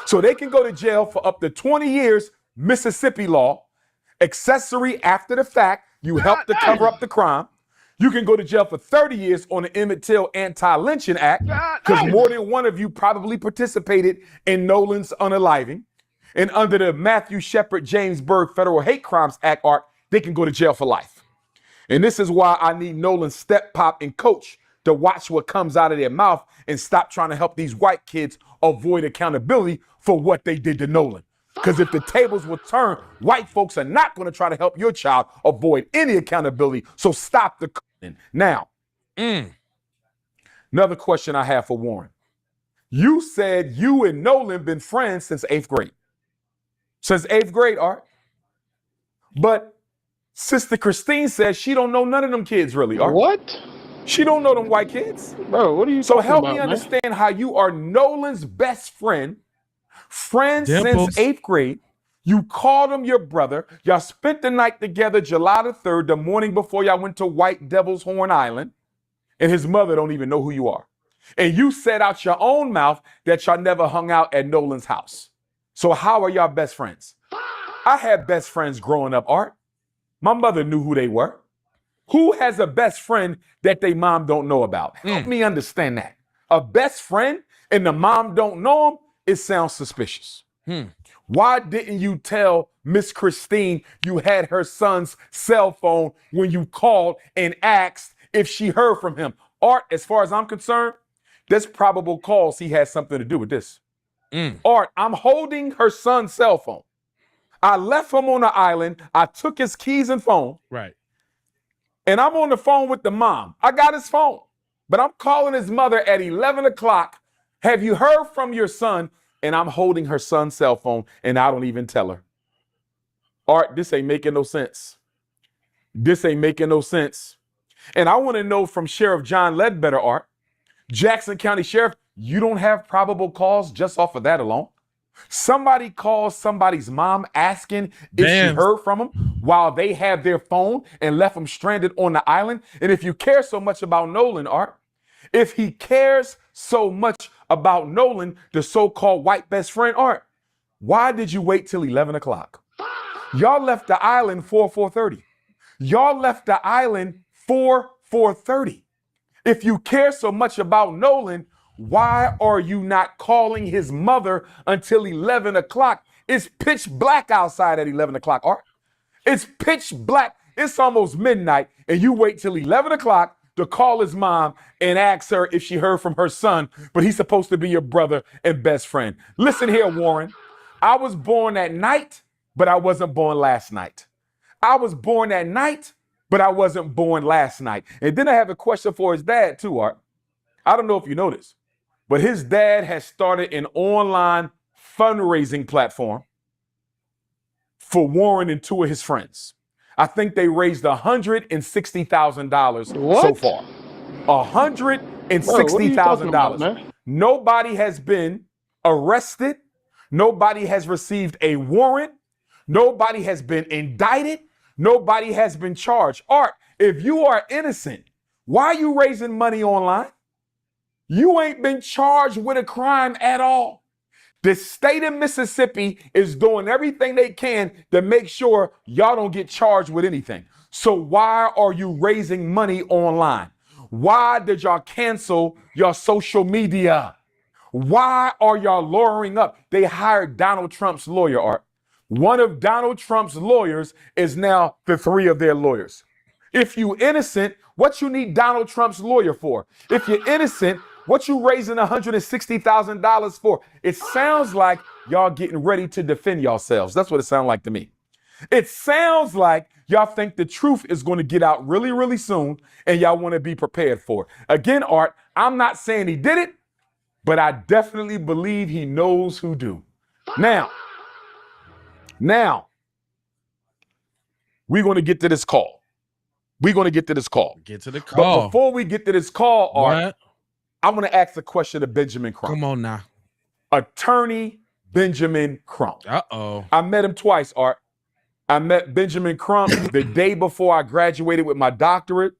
Speaker 2: So they can go to jail for up to 20 years, Mississippi law. Accessory after the fact, you helped to cover up the crime. You can go to jail for 30 years on the Emmett Till Anti-Lynching Act because more than one of you probably participated in Nolan's unaliving. And under the Matthew Shepard James Byrd Federal Hate Crimes Act, Art, they can go to jail for life. And this is why I need Nolan's step pop and coach to watch what comes out of their mouth and stop trying to help these white kids avoid accountability for what they did to Nolan. Because if the tables will turn, white folks are not going to try to help your child avoid any accountability. So stop the now. Another question I have for Warren. You said you and Nolan been friends since 8th grade. Since 8th grade, Art. But Sister Christine says she don't know none of them kids really, Art.
Speaker 3: What?
Speaker 2: She don't know them white kids.
Speaker 3: Bro, what are you
Speaker 2: so
Speaker 3: talking
Speaker 2: help
Speaker 3: about,
Speaker 2: me understand how you are Nolan's best friend, since 8th grade. You called him your brother. Y'all spent the night together July the 3rd, the morning before y'all went to White Devil's Horn Island. And his mother don't even know who you are. And you said out your own mouth that y'all never hung out at Nolan's house. So how are y'all best friends? I had best friends growing up, Art. My mother knew who they were. Who has a best friend that they mom don't know about? Help me understand that. A best friend and the mom don't know him, it sounds suspicious. Why didn't you tell Miss Christine you had her son's cell phone when you called and asked if she heard from him? Art, as far as I'm concerned, there's probable cause he has something to do with this. Art, I'm holding her son's cell phone. I left him on the island. I took his keys and phone. Right. And I'm on the phone with the mom. I got his phone, but I'm calling his mother at 11 o'clock. Have you heard from your son? And I'm holding her son's cell phone, and I don't even tell her. Art, this ain't making no sense. This ain't making no sense. And I want to know from Sheriff John Ledbetter, Art, Jackson County Sheriff, you don't have probable cause just off of that alone? Somebody calls somebody's mom asking if she
Speaker 1: Bam.
Speaker 2: heard from him while they have their phone and left him stranded on the island. And if you care so much about Nolan, Art, if he cares so much about Nolan, the so-called white best friend, Art, why did you wait till 11 o'clock? Y'all left the island for 4:30. Y'all left the island for 4:30. If you care so much about Nolan, why are you not calling his mother until 11 o'clock? It's pitch black outside at 11 o'clock, Art. It's pitch black. It's almost midnight, and you wait till 11 o'clock to call his mom and ask her if she heard from her son, but he's supposed to be your brother and best friend. Listen here, Warren. I was born at night, but I wasn't born last night. I was born at night, but I wasn't born last night. And then I have a question for his dad, too, Art. I don't know if you know this, but his dad has started an online fundraising platform for Warren and two of his friends. I think they raised $160,000 so far. $160,000. Nobody has been arrested. Nobody has received a warrant. Nobody has been indicted. Nobody has been charged. Art, if you are innocent, why are you raising money online? You ain't been charged with a crime at all. The state of Mississippi is doing everything they can to make sure y'all don't get charged with anything. So why are you raising money online? Why did y'all cancel your social media? Why are y'all lawyering up? They hired Donald Trump's lawyer, Art. One of Donald Trump's lawyers is now the three of their lawyers. If you innocent, what you need Donald Trump's lawyer for? If you're innocent, what you raising $160,000 for? It sounds like y'all getting ready to defend yourselves. That's what it sounds like to me. It sounds like y'all think the truth is going to get out really, really soon, and y'all want to be prepared for it. Again, Art, I'm not saying he did it, but I definitely believe he knows who do. Now, we're going to get to this call. We're going to get to this call.
Speaker 1: Get to the call.
Speaker 2: But before we get to this call, Art,
Speaker 1: What?
Speaker 2: I'm going to ask a question to Benjamin Crump.
Speaker 1: Come on now.
Speaker 2: Attorney Benjamin Crump.
Speaker 1: Uh-oh.
Speaker 2: I met him twice, Art. I met Benjamin Crump the day before I graduated with my doctorate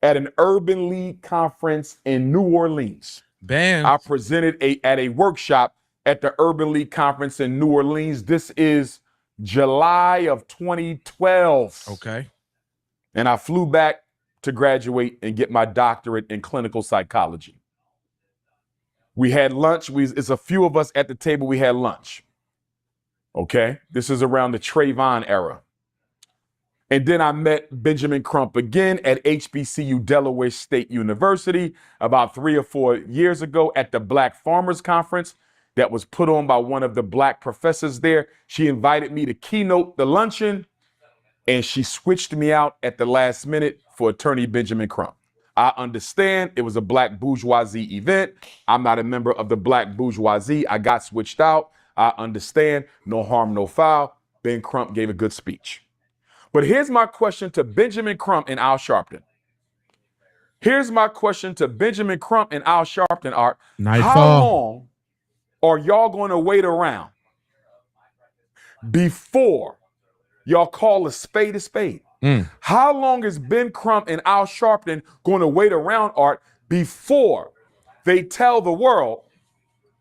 Speaker 2: at an Urban League conference in New Orleans.
Speaker 1: Bam.
Speaker 2: I presented at a workshop at the Urban League conference in New Orleans. This is July of 2012.
Speaker 1: Okay.
Speaker 2: And I flew back to graduate and get my doctorate in clinical psychology. We had lunch. It's a few of us at the table. We had lunch. Okay. This is around the Trayvon era. And then I met Benjamin Crump again at HBCU Delaware State University about 3 or 4 years ago at the Black Farmers Conference that was put on by one of the black professors there. She invited me to keynote the luncheon, and she switched me out at the last minute for Attorney Benjamin Crump. I understand it was a black bourgeoisie event. I'm not a member of the black bourgeoisie. I got switched out. I understand. No harm, no foul. Ben Crump gave a good speech. But here's my question to Benjamin Crump and Al Sharpton. Here's my question to Benjamin Crump and Al Sharpton, Art. How long are y'all going to wait around before y'all call a spade a spade? How long is Ben Crump and Al Sharpton going to wait around, Art, before they tell the world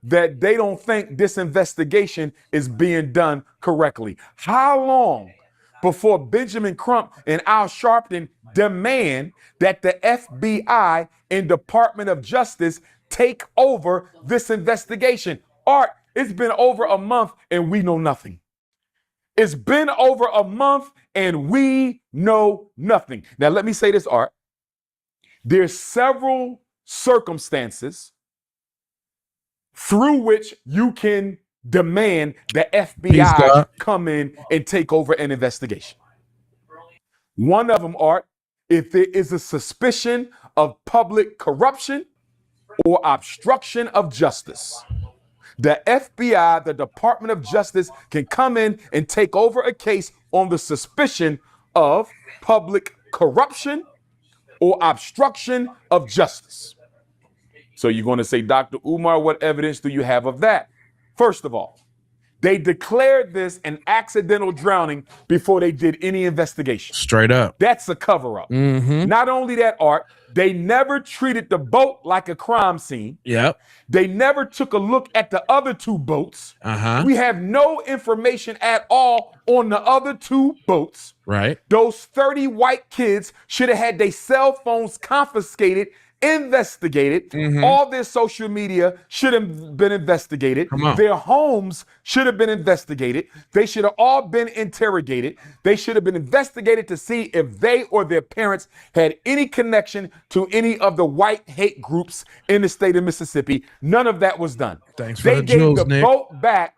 Speaker 2: that they don't think this investigation is being done correctly? How long before Benjamin Crump and Al Sharpton demand that the FBI and Department of Justice take over this investigation? Art, it's been over a month and we know nothing. It's been over a month and we know nothing. Now, let me say this, Art. There's several circumstances through which you can demand the FBI come in and take over an investigation. One of them, Art, if there is a suspicion of public corruption or obstruction of justice. The FBI, the Department of Justice, can come in and take over a case on the suspicion of public corruption or obstruction of justice. So you're going to say, Dr. Umar, what evidence do you have of that? First of all, They declared this an accidental drowning before they did any investigation.
Speaker 1: Straight up.
Speaker 2: That's a cover-up.
Speaker 1: Mm-hmm.
Speaker 2: Not only that, Art, they never treated the boat like a crime scene.
Speaker 1: Yep.
Speaker 2: They never took a look at the other two boats.
Speaker 1: Uh-huh.
Speaker 2: We have no information at all on the other two boats.
Speaker 1: Right.
Speaker 2: Those 30 white kids should have had their cell phones confiscated, investigated.
Speaker 1: Mm-hmm.
Speaker 2: All their social media should have been investigated.
Speaker 1: Come on.
Speaker 2: Their homes should have been investigated. They should have all been interrogated. They should have been investigated to see if they or their parents had any connection to any of the white hate groups in the state of Mississippi. None of that was done.
Speaker 1: Thanks for
Speaker 2: They
Speaker 1: the
Speaker 2: gave
Speaker 1: jewels,
Speaker 2: the
Speaker 1: Nick.
Speaker 2: boat back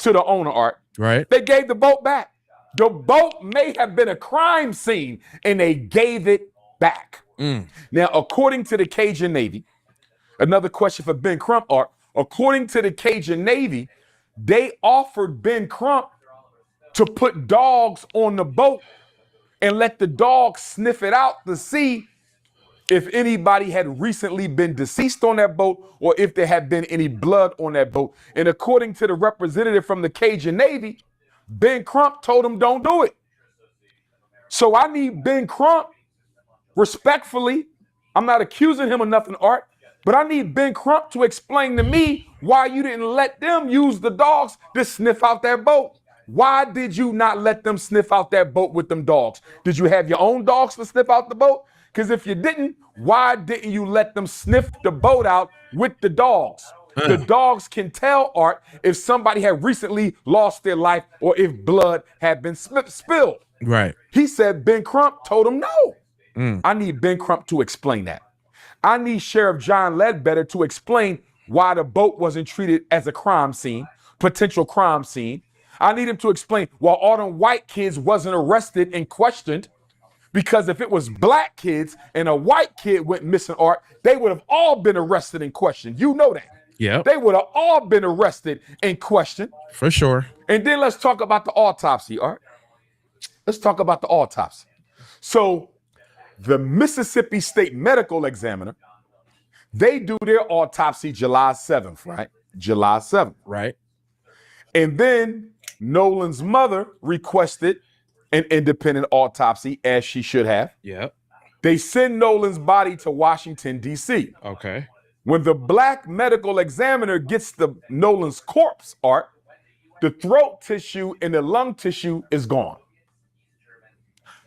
Speaker 2: to the owner, Art.
Speaker 1: Right.
Speaker 2: They gave the boat back. The boat may have been a crime scene, and they gave it back. Now, according to the Cajun Navy, another question for Ben Crump, Art. According to the Cajun Navy, they offered Ben Crump to put dogs on the boat and let the dogs sniff it out to see if anybody had recently been deceased on that boat or if there had been any blood on that boat. And according to the representative from the Cajun Navy, Ben Crump told him don't do it. So I need Ben Crump, respectfully, I'm not accusing him of nothing, Art, but I need Ben Crump to explain to me why you didn't let them use the dogs to sniff out that boat. Why did you not let them sniff out that boat with them dogs? Did you have your own dogs to sniff out the boat? Because if you didn't, why didn't you let them sniff the boat out with the dogs? The dogs can tell, Art, if somebody had recently lost their life or if blood had been spilled.
Speaker 1: Right.
Speaker 2: He said Ben Crump told him no. I need Ben Crump to explain that. I need Sheriff John Ledbetter to explain why the boat wasn't treated as a crime scene, potential crime scene. I need him to explain why all them white kids wasn't arrested and questioned. Because if it was black kids and a white kid went missing, Art, they would have all been arrested and questioned. You know that.
Speaker 1: Yeah.
Speaker 2: They would have all been arrested and questioned.
Speaker 1: For sure.
Speaker 2: And then let's talk about the autopsy, Art. Let's talk about the autopsy. So the Mississippi State Medical Examiner, they do their autopsy July 7th, right? July 7th.
Speaker 1: Right.
Speaker 2: And then Nolan's mother requested an independent autopsy, as she should have.
Speaker 1: Yep.
Speaker 2: They send Nolan's body to Washington, D.C.
Speaker 1: Okay.
Speaker 2: When the black medical examiner gets the Nolan's corpse, Art, the throat tissue and the lung tissue is gone.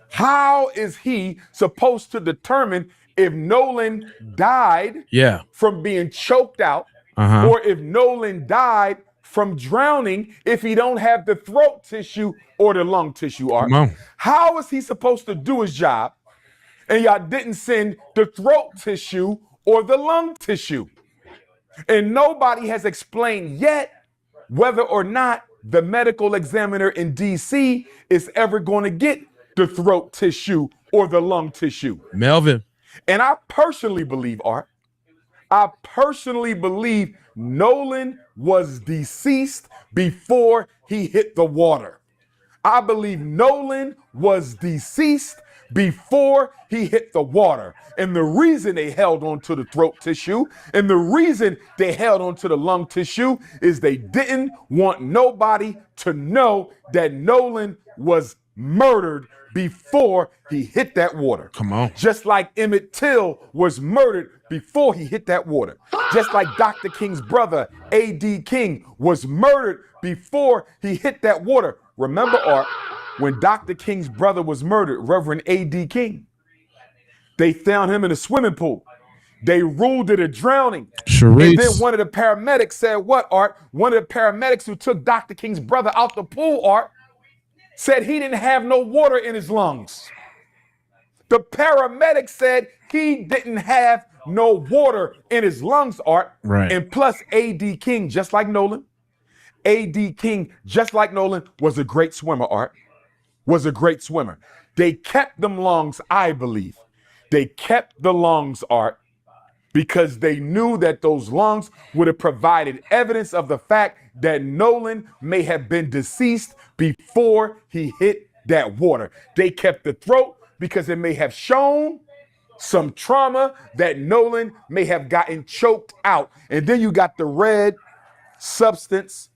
Speaker 2: How is he supposed to determine if Nolan died from being choked out or if Nolan died from drowning if he don't have the throat tissue or the lung tissue, Art? How is he supposed to do his job and y'all didn't send the throat tissue or the lung tissue? And nobody has explained yet whether or not the medical examiner in D.C. is ever going to get the throat tissue or the lung tissue.
Speaker 1: Melvin.
Speaker 2: And I personally believe, Art, I personally believe Nolan was deceased before he hit the water. I believe Nolan was deceased before he hit the water. And the reason they held on to the throat tissue and the reason they held on to the lung tissue is they didn't want nobody to know that Nolan was murdered before he hit that water.
Speaker 1: Come on.
Speaker 2: Just like Emmett Till was murdered before he hit that water. Just like Dr. King's brother, A.D. King, was murdered before he hit that water. Remember, Art, when Dr. King's brother was murdered, Reverend A.D. King, they found him in a swimming pool. They ruled it a drowning.
Speaker 1: Charisse.
Speaker 2: And then one of the paramedics said what, Art? One of the paramedics who took Dr. King's brother out the pool, Art, said he didn't have no water in his lungs. The paramedic said he didn't have no water in his lungs, Art.
Speaker 1: Right.
Speaker 2: And plus A.D. King, just like Nolan, A.D. King, just like Nolan, was a great swimmer, Art. Was a great swimmer. They kept them lungs, I believe. They kept the lungs, Art, because they knew that those lungs would have provided evidence of the fact that Nolan may have been deceased before he hit that water. They kept the throat because it may have shown some trauma that Nolan may have gotten choked out. And then you got the red substance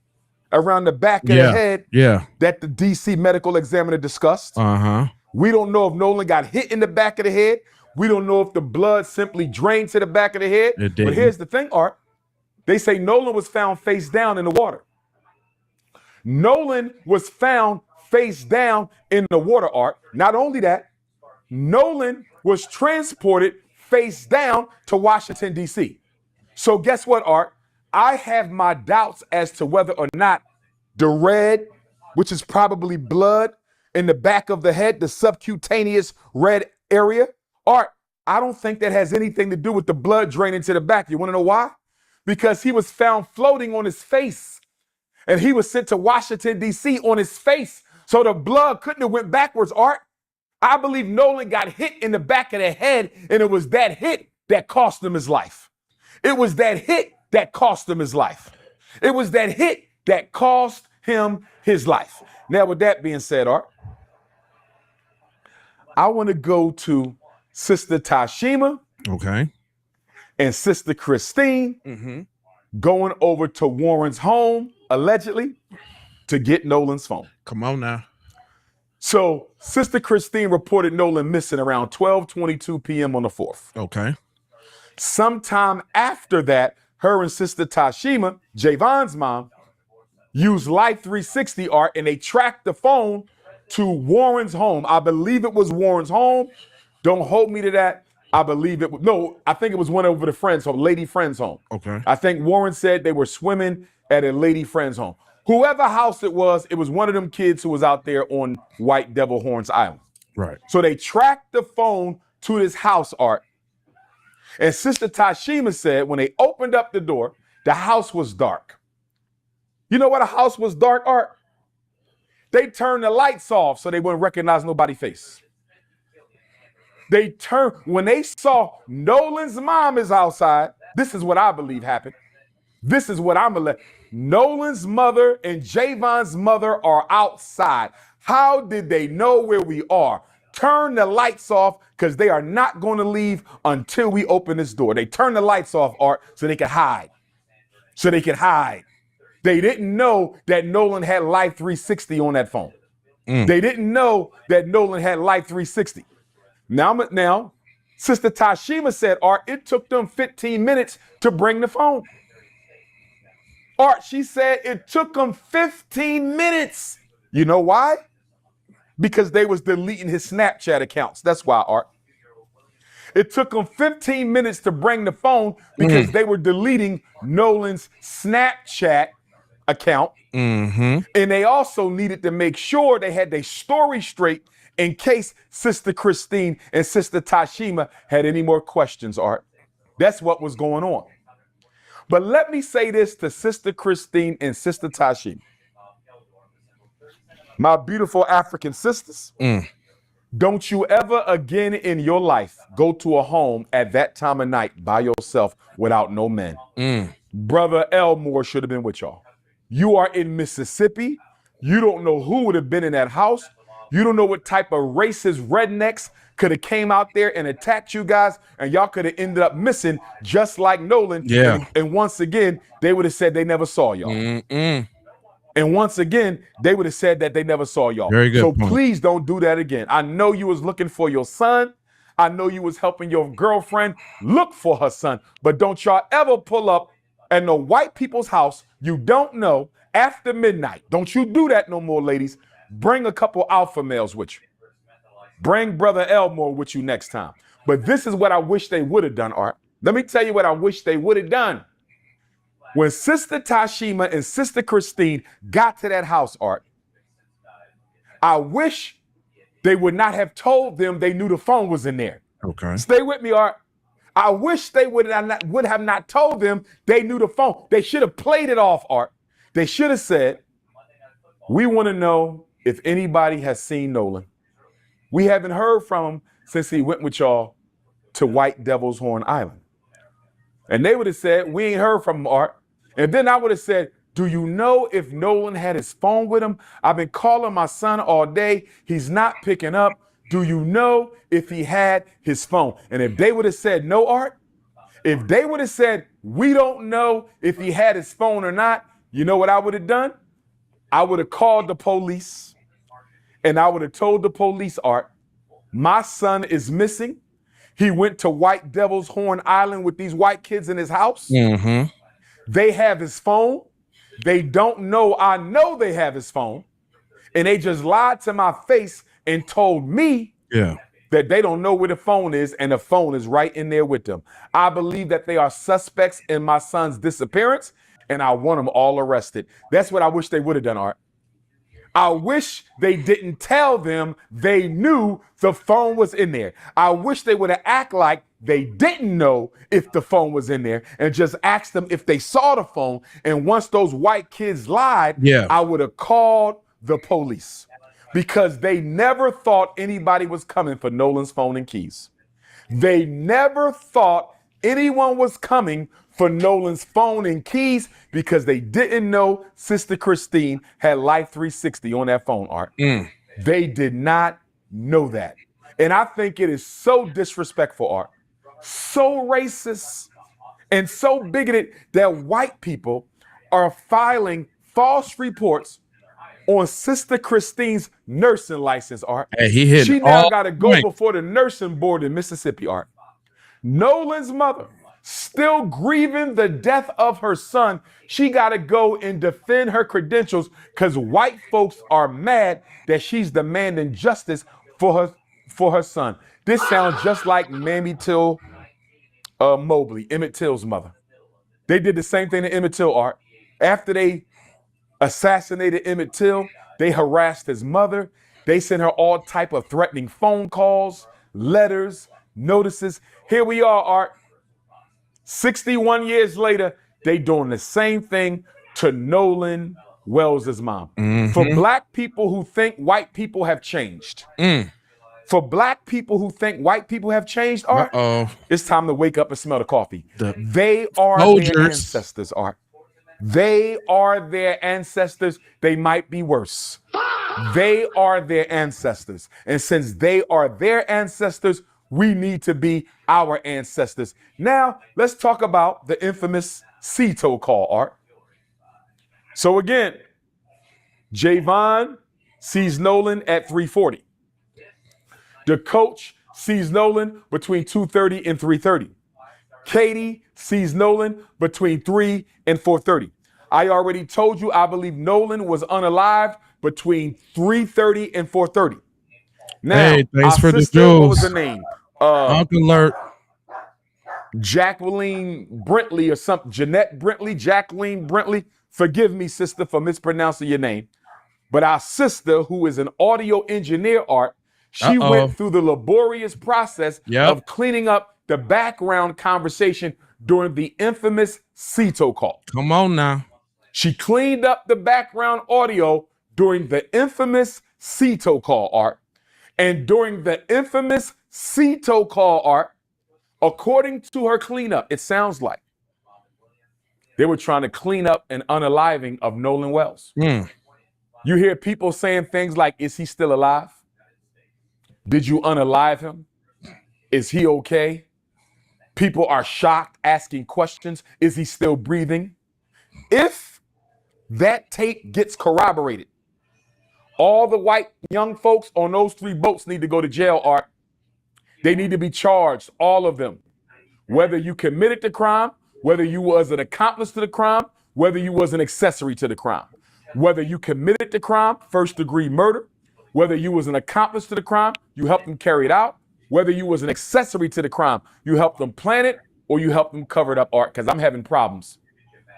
Speaker 2: around the back of the
Speaker 1: Yeah.
Speaker 2: head
Speaker 1: Yeah.
Speaker 2: that the DC medical examiner discussed.
Speaker 1: Uh-huh.
Speaker 2: We don't know if Nolan got hit in the back of the head. We don't know if the blood simply drained to the back of the head.
Speaker 1: It
Speaker 2: But
Speaker 1: didn't.
Speaker 2: here's the thing, Art. They say Nolan was found face down in the water. Nolan was found face down in the water, Art. Not only that, Nolan was transported face down to Washington, D.C. So guess what, Art? I have my doubts as to whether or not the red, which is probably blood in the back of the head, the subcutaneous red area, Art, I don't think that has anything to do with the blood draining to the back. You want to know why? Because he was found floating on his face, and he was sent to Washington, D.C. on his face. So the blood couldn't have went backwards, Art. I believe Nolan got hit in the back of the head, and it was that hit that cost him his life. It was that hit that cost him his life. It was that hit that cost him his life. Now, with that being said, Art, I want to go to Sister Tashima
Speaker 1: Okay.
Speaker 2: and Sister Christine going over to Warren's home, allegedly, to get Nolan's phone.
Speaker 1: Come on now.
Speaker 2: So Sister Christine reported Nolan missing around 12:22 p.m. on the 4th.
Speaker 1: Okay.
Speaker 2: Sometime after that, her and Sister Tashima, Javon's mom, used Life 360 Art, and they tracked the phone to Warren's home. I believe it was Warren's home. Don't hold me to that. I believe it was, no, I think it was one over the friend's home, lady friend's home.
Speaker 1: Okay.
Speaker 2: I think Warren said they were swimming at a lady friend's home. Whoever house it was one of them kids who was out there on White Devil Horns Island.
Speaker 1: Right.
Speaker 2: So they tracked the phone to this house, Art. And Sister Tashima said when they opened up the door, the house was dark. You know why the house was dark, Art? They turned the lights off so they wouldn't recognize nobody's face. When they saw Nolan's mom is outside, this is what I believe happened. This is what I'm gonna let. Nolan's mother and Javon's mother are outside. How did they know where we are? Turn the lights off, because they are not going to leave until we open this door. They turned the lights off, Art, so they could hide. They didn't know that Nolan had Life 360 on that phone. They didn't know that Nolan had Life 360. Now, Sister Tashima said, Art, it took them 15 minutes to bring the phone. Art, she said it took them 15 minutes. You know why? Because they was deleting his Snapchat accounts. That's why, Art. It took them 15 minutes to bring the phone because they were deleting Nolan's Snapchat account. And they also needed to make sure they had their story straight in case Sister Christine and Sister Tashima had any more questions, Art. That's what was going on. But let me say this to Sister Christine and Sister Tashima. My beautiful African sisters, don't you ever again in your life go to a home at that time of night by yourself without no men. Brother Elmore should have been with y'all. You are in Mississippi. You don't know who would have been in that house. You don't know what type of racist rednecks could have came out there and attacked you guys, and y'all could have ended up missing just like Nolan.
Speaker 1: Yeah.
Speaker 2: And once again, they would have said they never saw y'all. And once again, they would have said that they never saw y'all.
Speaker 1: Very good
Speaker 2: So
Speaker 1: point.
Speaker 2: please don't do that again. I know you was looking for your son. I know you was helping your girlfriend look for her son. But don't y'all ever pull up at no white people's house you don't know after midnight. Don't you do that no more, ladies. Bring a couple alpha males with you. Bring Brother Elmore with you next time. But this is what I wish they would have done, Art. Let me tell you what I wish they would have done. When Sister Tashima and Sister Christine got to that house, Art, I wish they would not have told them they knew the phone was in there.
Speaker 1: Okay.
Speaker 2: Stay with me, Art. I wish they would have not told them they knew the phone. They should have played it off, Art. They should have said, we want to know if anybody has seen Nolan. We haven't heard from him since he went with y'all to White Devil's Horn Island. And they would have said, we ain't heard from him, Art. And then I would have said, do you know if Nolan had his phone with him? I've been calling my son all day. He's not picking up. Do you know if he had his phone? And if they would have said no, Art, if they would have said, we don't know if he had his phone or not, you know what I would have done? I would have called the police and I would have told the police, Art, my son is missing. He went to White Devil's Horn Island with these white kids in his house.
Speaker 1: Mm-hmm.
Speaker 2: They have his phone. They don't know I know they have his phone. And they just lied to my face and told me that they don't know where the phone is, and the phone is right in there with them. I believe that they are suspects in my son's disappearance, and I want them all arrested. That's what I wish they would have done, Art. I wish they didn't tell them they knew the phone was in there. I wish they would have act like they didn't know if the phone was in there and just asked them if they saw the phone. And once those white kids lied, I would have called the police because they never thought anybody was coming for Nolan's phone and keys. They never thought anyone was coming for Nolan's phone and keys because they didn't know Sister Christine had Life 360 on that phone, Art. They did not know that. And I think it is so disrespectful, Art, so racist and so bigoted that white people are filing false reports on Sister Christine's nursing license, Art.
Speaker 1: Hey,
Speaker 2: she now got to go before the nursing board in Mississippi, Art. Nolan's mother, still grieving the death of her son, she got to go and defend her credentials because white folks are mad that she's demanding justice for her son. This sounds just like Mamie Till Mobley, Emmett Till's mother. They did the same thing to Emmett Till, Art. After they assassinated Emmett Till, they harassed his mother. They sent her all type of threatening phone calls, letters, notices. Here we are, Art. 61 years later, they doing the same thing to Nolan Wells' mom. For black people who think white people have changed, for black people who think white people have changed, Art, it's time to wake up and smell the coffee. They are their ancestors, Art. They are their ancestors. They might be worse. They are their ancestors. And since they are their ancestors, we need to be our ancestors. Now, let's talk about the infamous Cito call, Art. So again, Javon sees Nolan at 3:40. The coach sees Nolan between 2:30 and 3:30. Katie sees Nolan between 3 and 4:30. I already told you I believe Nolan was unalived between 3:30 and 4:30. Now,
Speaker 1: hey, thanks for
Speaker 2: sister,
Speaker 1: the juice.
Speaker 2: what was her name?
Speaker 1: Uncle Alert.
Speaker 2: Jacqueline Brentley or something. Jeanette Brentley, Jacqueline Brentley. Forgive me, sister, for mispronouncing your name. But our sister, who is an audio engineer, Art, she went through the laborious process of cleaning up the background conversation during the infamous Cito call.
Speaker 1: Come on now.
Speaker 2: She cleaned up the background audio during the infamous Cito call, Art. And during the infamous Cito call, Art, according to her cleanup, it sounds like they were trying to clean up an unaliving of Nolan Wells. You hear people saying things like, is he still alive? Did you unalive him? Is he okay? People are shocked, asking questions. Is he still breathing? If that tape gets corroborated, all the white young folks on those 3 boats need to go to jail, Art. They need to be charged, all of them. Whether you committed the crime, whether you was an accomplice to the crime, whether you was an accessory to the crime. Whether you committed the crime, first-degree murder, whether you was an accomplice to the crime, you helped them carry it out, whether you was an accessory to the crime, you helped them plan it, or you helped them cover it up, Art, because I'm having problems.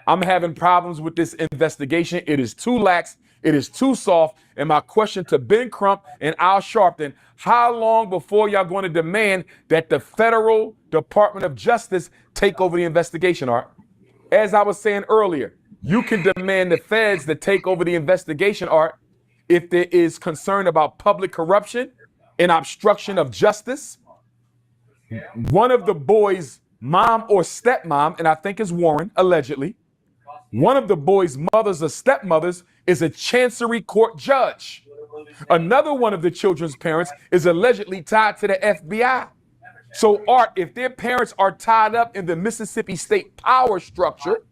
Speaker 2: I'm having problems with this investigation. It is too lax. It is too soft. And my question to Ben Crump and Al Sharpton, how long before y'all going to demand that the federal Department of Justice take over the investigation, Art? As I was saying earlier, you can demand the feds to take over the investigation, Art, if there is concern about public corruption and obstruction of justice. One of the boys' mom or stepmom, and I think it's Warren, allegedly, one of the boys' mothers or stepmothers is a chancery court judge. Another one of the children's parents is allegedly tied to the FBI. So, Art, if their parents are tied up in the Mississippi state power structure,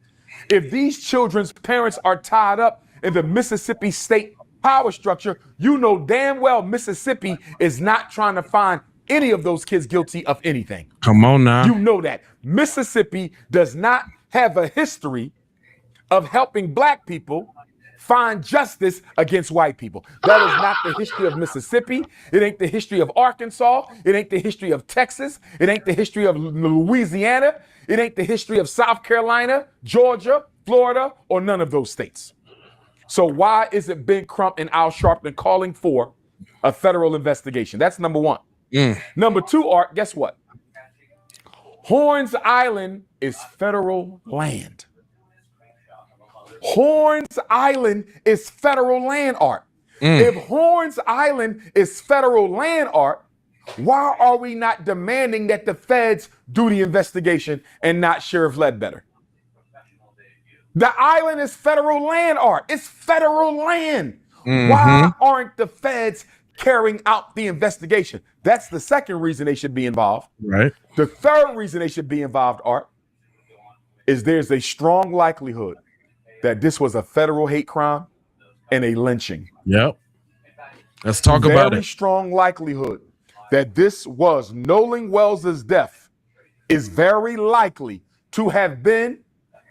Speaker 2: if these children's parents are tied up in the Mississippi state power structure, you know damn well Mississippi is not trying to find any of those kids guilty of anything.
Speaker 1: Come on now.
Speaker 2: You know that. Mississippi does not have a history of helping black people find justice against white people. That is not the history of Mississippi. It ain't the history of Arkansas. It ain't the history of Texas. It ain't the history of Louisiana. It ain't the history of South Carolina, Georgia, Florida, or none of those states. So why is it Ben Crump and Al Sharpton calling for a federal investigation? That's number one. Number two, Art, guess what? Horns Island is federal land. Horns Island is federal land, Art. If Horns Island is federal land, Art, why are we not demanding that the feds do the investigation and not Sheriff Ledbetter? The island is federal land, Art. It's federal land. Why aren't the feds carrying out the investigation? That's the second reason they should be involved.
Speaker 1: Right.
Speaker 2: The third reason they should be involved, Art, is there's a strong likelihood that this was a federal hate crime and a lynching.
Speaker 1: Yep. Let's talk about
Speaker 2: Very
Speaker 1: it.
Speaker 2: strong likelihood that this was Nolan Wells' death is very likely to have been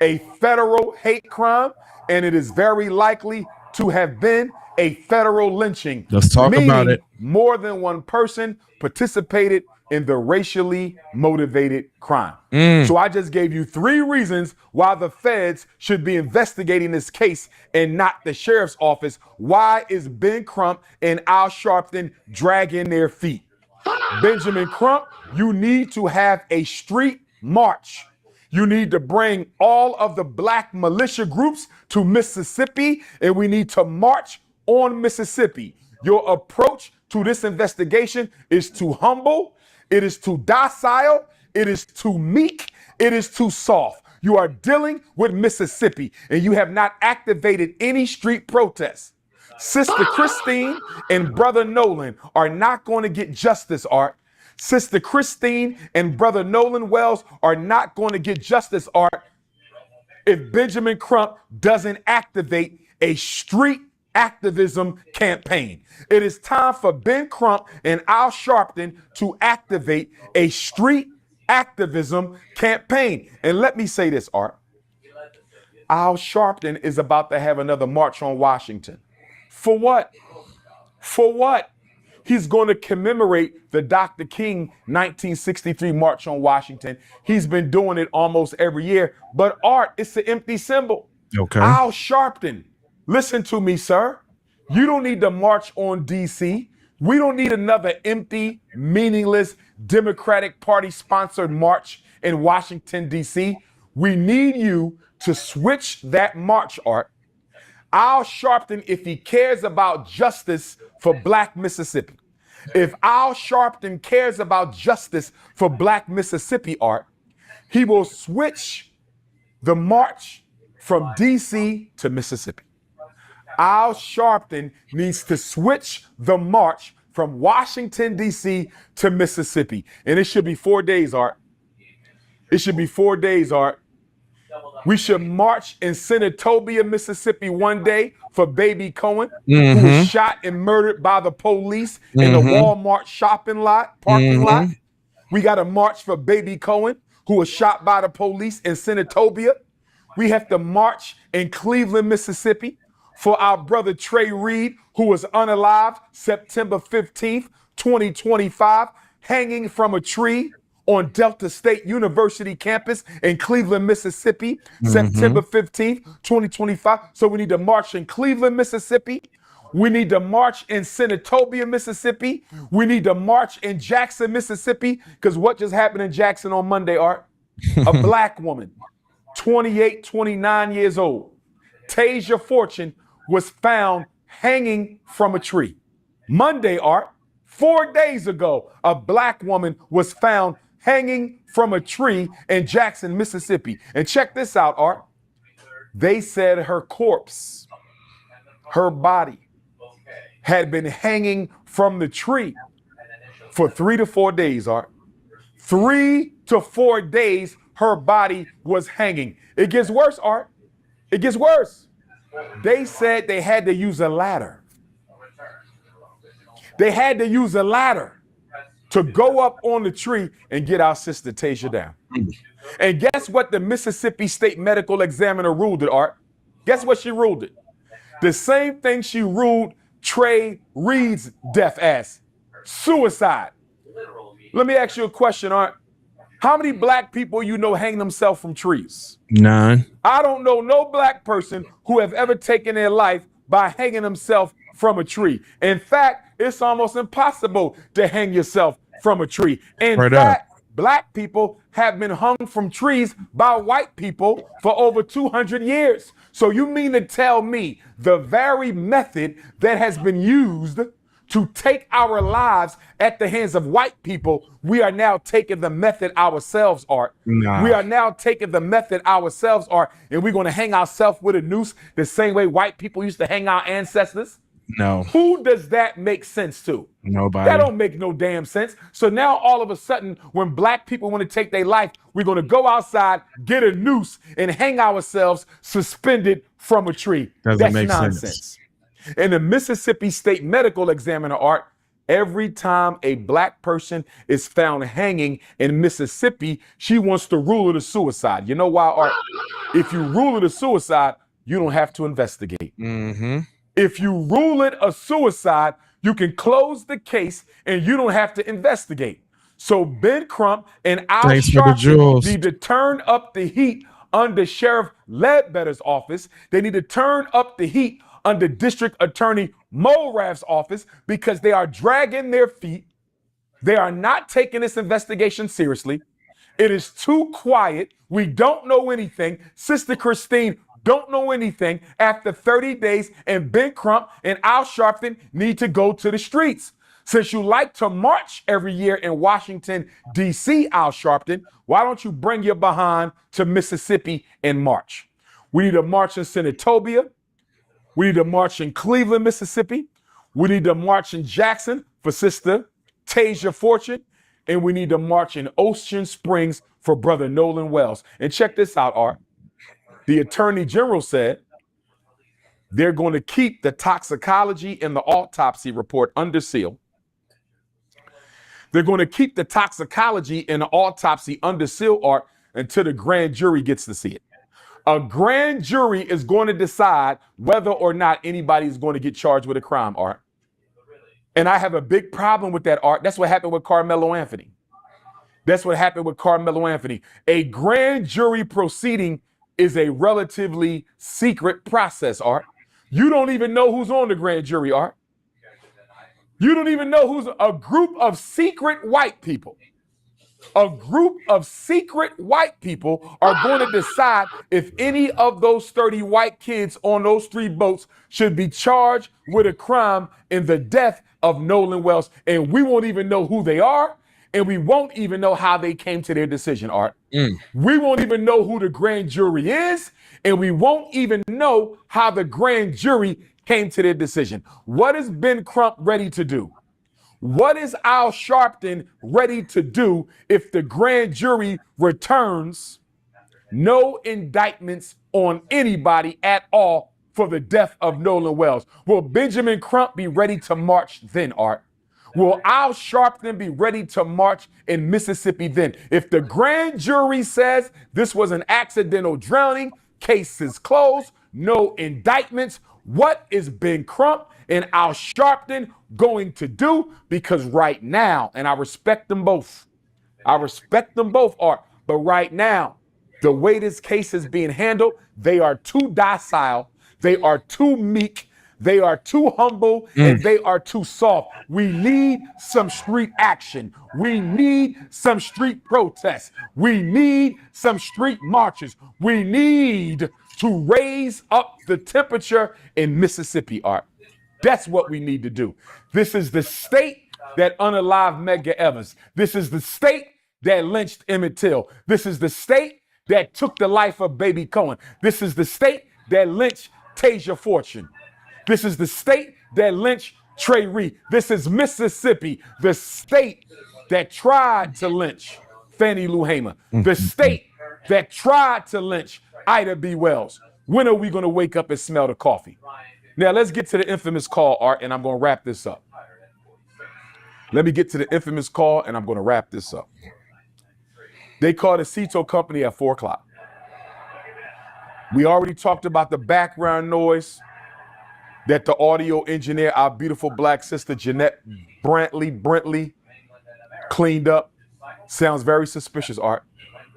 Speaker 2: a federal hate crime, and it is very likely to have been a federal lynching.
Speaker 1: Let's talk about it.
Speaker 2: More than one person participated in the racially motivated crime. So I just gave you three reasons why the feds should be investigating this case and not the sheriff's office. Why is Ben Crump and Al Sharpton dragging their feet? Benjamin Crump, you need to have a street march. You need to bring all of the black militia groups to Mississippi, and we need to march on Mississippi. Your approach to this investigation is too humble, it is too docile, it is too meek, it is too soft. You are dealing with Mississippi, and you have not activated any street protests. Sister Christine and Brother Nolan are not going to get justice, Art. Sister Christine and Brother Nolan Wells are not going to get justice, Art, if Benjamin Crump doesn't activate a street activism campaign. It is time for Ben Crump and Al Sharpton to activate a street activism campaign. And let me say this, Art. Al Sharpton is about to have another march on Washington. For what? For what? He's going to commemorate the Dr. King 1963 March on Washington. He's been doing it almost every year. But Art, it's an empty symbol.
Speaker 1: Okay.
Speaker 2: Al Sharpton, listen to me, sir. You don't need to march on D.C. We don't need another empty, meaningless Democratic Party-sponsored march in Washington, D.C. We need you to switch that march, Art. Al Sharpton, if he cares about justice for black Mississippi, if Al Sharpton cares about justice for black Mississippi, Art, he will switch the march from D.C. to Mississippi. Al Sharpton needs to switch the march from Washington, D.C. to Mississippi. And it should be 4 days, Art. It should be 4 days, Art. We should march in Senatobia, Mississippi one day for Baby Cohen, who was shot and murdered by the police in the Walmart parking lot. We got to march for Baby Cohen, who was shot by the police in Senatobia. We have to march in Cleveland, Mississippi for our brother Trey Reed, who was unalived September 15th, 2025, hanging from a tree on Delta State University campus in Cleveland, Mississippi, September 15th, 2025. So we need to march in Cleveland, Mississippi. We need to march in Senatobia, Mississippi. We need to march in Jackson, Mississippi, because what just happened in Jackson on Monday, Art? A black woman, 28, 29 years old, Tasia Fortune, was found hanging from a tree. Monday, Art, 4 days ago, a black woman was found hanging from a tree in Jackson, Mississippi. And check this out, Art. They said her corpse, her body, had been hanging from the tree for 3 to 4 days, Art. 3 to 4 days, her body was hanging. It gets worse, Art. It gets worse. They said they had to use a ladder. They had to use a ladder to go up on the tree and get our sister Tasia down. And guess what the Mississippi State Medical Examiner ruled it, Art? Guess what she ruled it? The same thing she ruled Trey Reed's death as suicide. Let me ask you a question, Art. How many black people you know hang themselves from trees?
Speaker 1: None.
Speaker 2: I don't know no black person who have ever taken their life by hanging themselves from a tree. In fact, it's almost impossible to hang yourself from a tree. In
Speaker 1: Right
Speaker 2: fact, black people have been hung from trees by white people for over 200 years. So you mean to tell me the very method that has been used to take our lives at the hands of white people, we are now taking the method ourselves, Art.
Speaker 1: Nah.
Speaker 2: We are now taking the method ourselves, Art, and we're going to hang ourselves with a noose the same way white people used to hang our ancestors?
Speaker 1: No.
Speaker 2: Who does that make sense to?
Speaker 1: Nobody.
Speaker 2: That don't make no damn sense. So now all of a sudden, when black people want to take their life, we're going to go outside, get a noose, and hang ourselves suspended from a tree.
Speaker 1: Doesn't
Speaker 2: That's
Speaker 1: make
Speaker 2: nonsense.
Speaker 1: sense.
Speaker 2: In the Mississippi State Medical Examiner, Art, every time a black person is found hanging in Mississippi, she wants to rule it a suicide. You know why, Art? If you rule it a suicide, you don't have to investigate.
Speaker 1: Mm-hmm.
Speaker 2: If you rule it a suicide, you can close the case and you don't have to investigate. So Ben Crump and Al
Speaker 1: Thanks for the
Speaker 2: Sharpton
Speaker 1: jewels.
Speaker 2: need to turn up the heat under Sheriff Ledbetter's office. They need to turn up the heat under District Attorney Mulrath's office because they are dragging their feet. They are not taking this investigation seriously. It is too quiet. We don't know anything. Sister Christine don't know anything after 30 days, and Ben Crump and Al Sharpton need to go to the streets. Since you like to march every year in Washington, D.C., Al Sharpton, why don't you bring your behind to Mississippi and march? We need to march in Senatobia. We need to march in Cleveland, Mississippi. We need to march in Jackson for Sister Tasia Fortune. And we need to march in Ocean Springs for Brother Nolan Wells. And check this out, Art. The Attorney General said they're going to keep the toxicology and the autopsy report under seal. They're going to keep the toxicology and the autopsy under seal, Art, until the grand jury gets to see it. A grand jury is going to decide whether or not anybody is going to get charged with a crime, Art. And I have a big problem with that, Art. That's what happened with Carmelo Anthony. That's what happened with Carmelo Anthony. A grand jury proceeding is a relatively secret process, Art. You don't even know who's on the grand jury, Art. You don't even know who's a group of secret white people. A group of secret white people are going to decide if any of those 30 white kids on those 3 boats should be charged with a crime in the death of Nolan Wells. And we won't even know who they are. And we won't even know how they came to their decision, Art. We won't even know who the grand jury is. And we won't even know how the grand jury came to their decision. What is Ben Crump ready to do? What is Al Sharpton ready to do if the grand jury returns no indictments on anybody at all for the death of Nolan Wells? Will Benjamin Crump be ready to march then, Art? Will Al Sharpton be ready to march in Mississippi then? If the grand jury says this was an accidental drowning, case is closed, no indictments, what is Ben Crump and Al Sharpton going to do? Because right now, and I respect them both, Art, but right now, the way this case is being handled, they are too docile, they are too meek, they are too humble, and they are too soft. We need some street action. We need some street protests. We need some street marches. We need to raise up the temperature in Mississippi, Art. That's what we need to do. This is the state that unalived Medgar Evers. This is the state that lynched Emmett Till. This is the state that took the life of Baby Cohen. This is the state that lynched Tasia Fortune. This is the state that lynched Trey Reed. This is Mississippi, the state that tried to lynch Fannie Lou Hamer. The state that tried to lynch Ida B. Wells. When are we going to wake up and smell the coffee? Now, let's get to the infamous call, Art, and I'm going to wrap this up. Let me get to the infamous call, and I'm going to wrap this up. They called the Cito company at 4 o'clock. We already talked about the background noise that the audio engineer, our beautiful black sister, Jeanette Brentley, cleaned up. Sounds very suspicious, Art.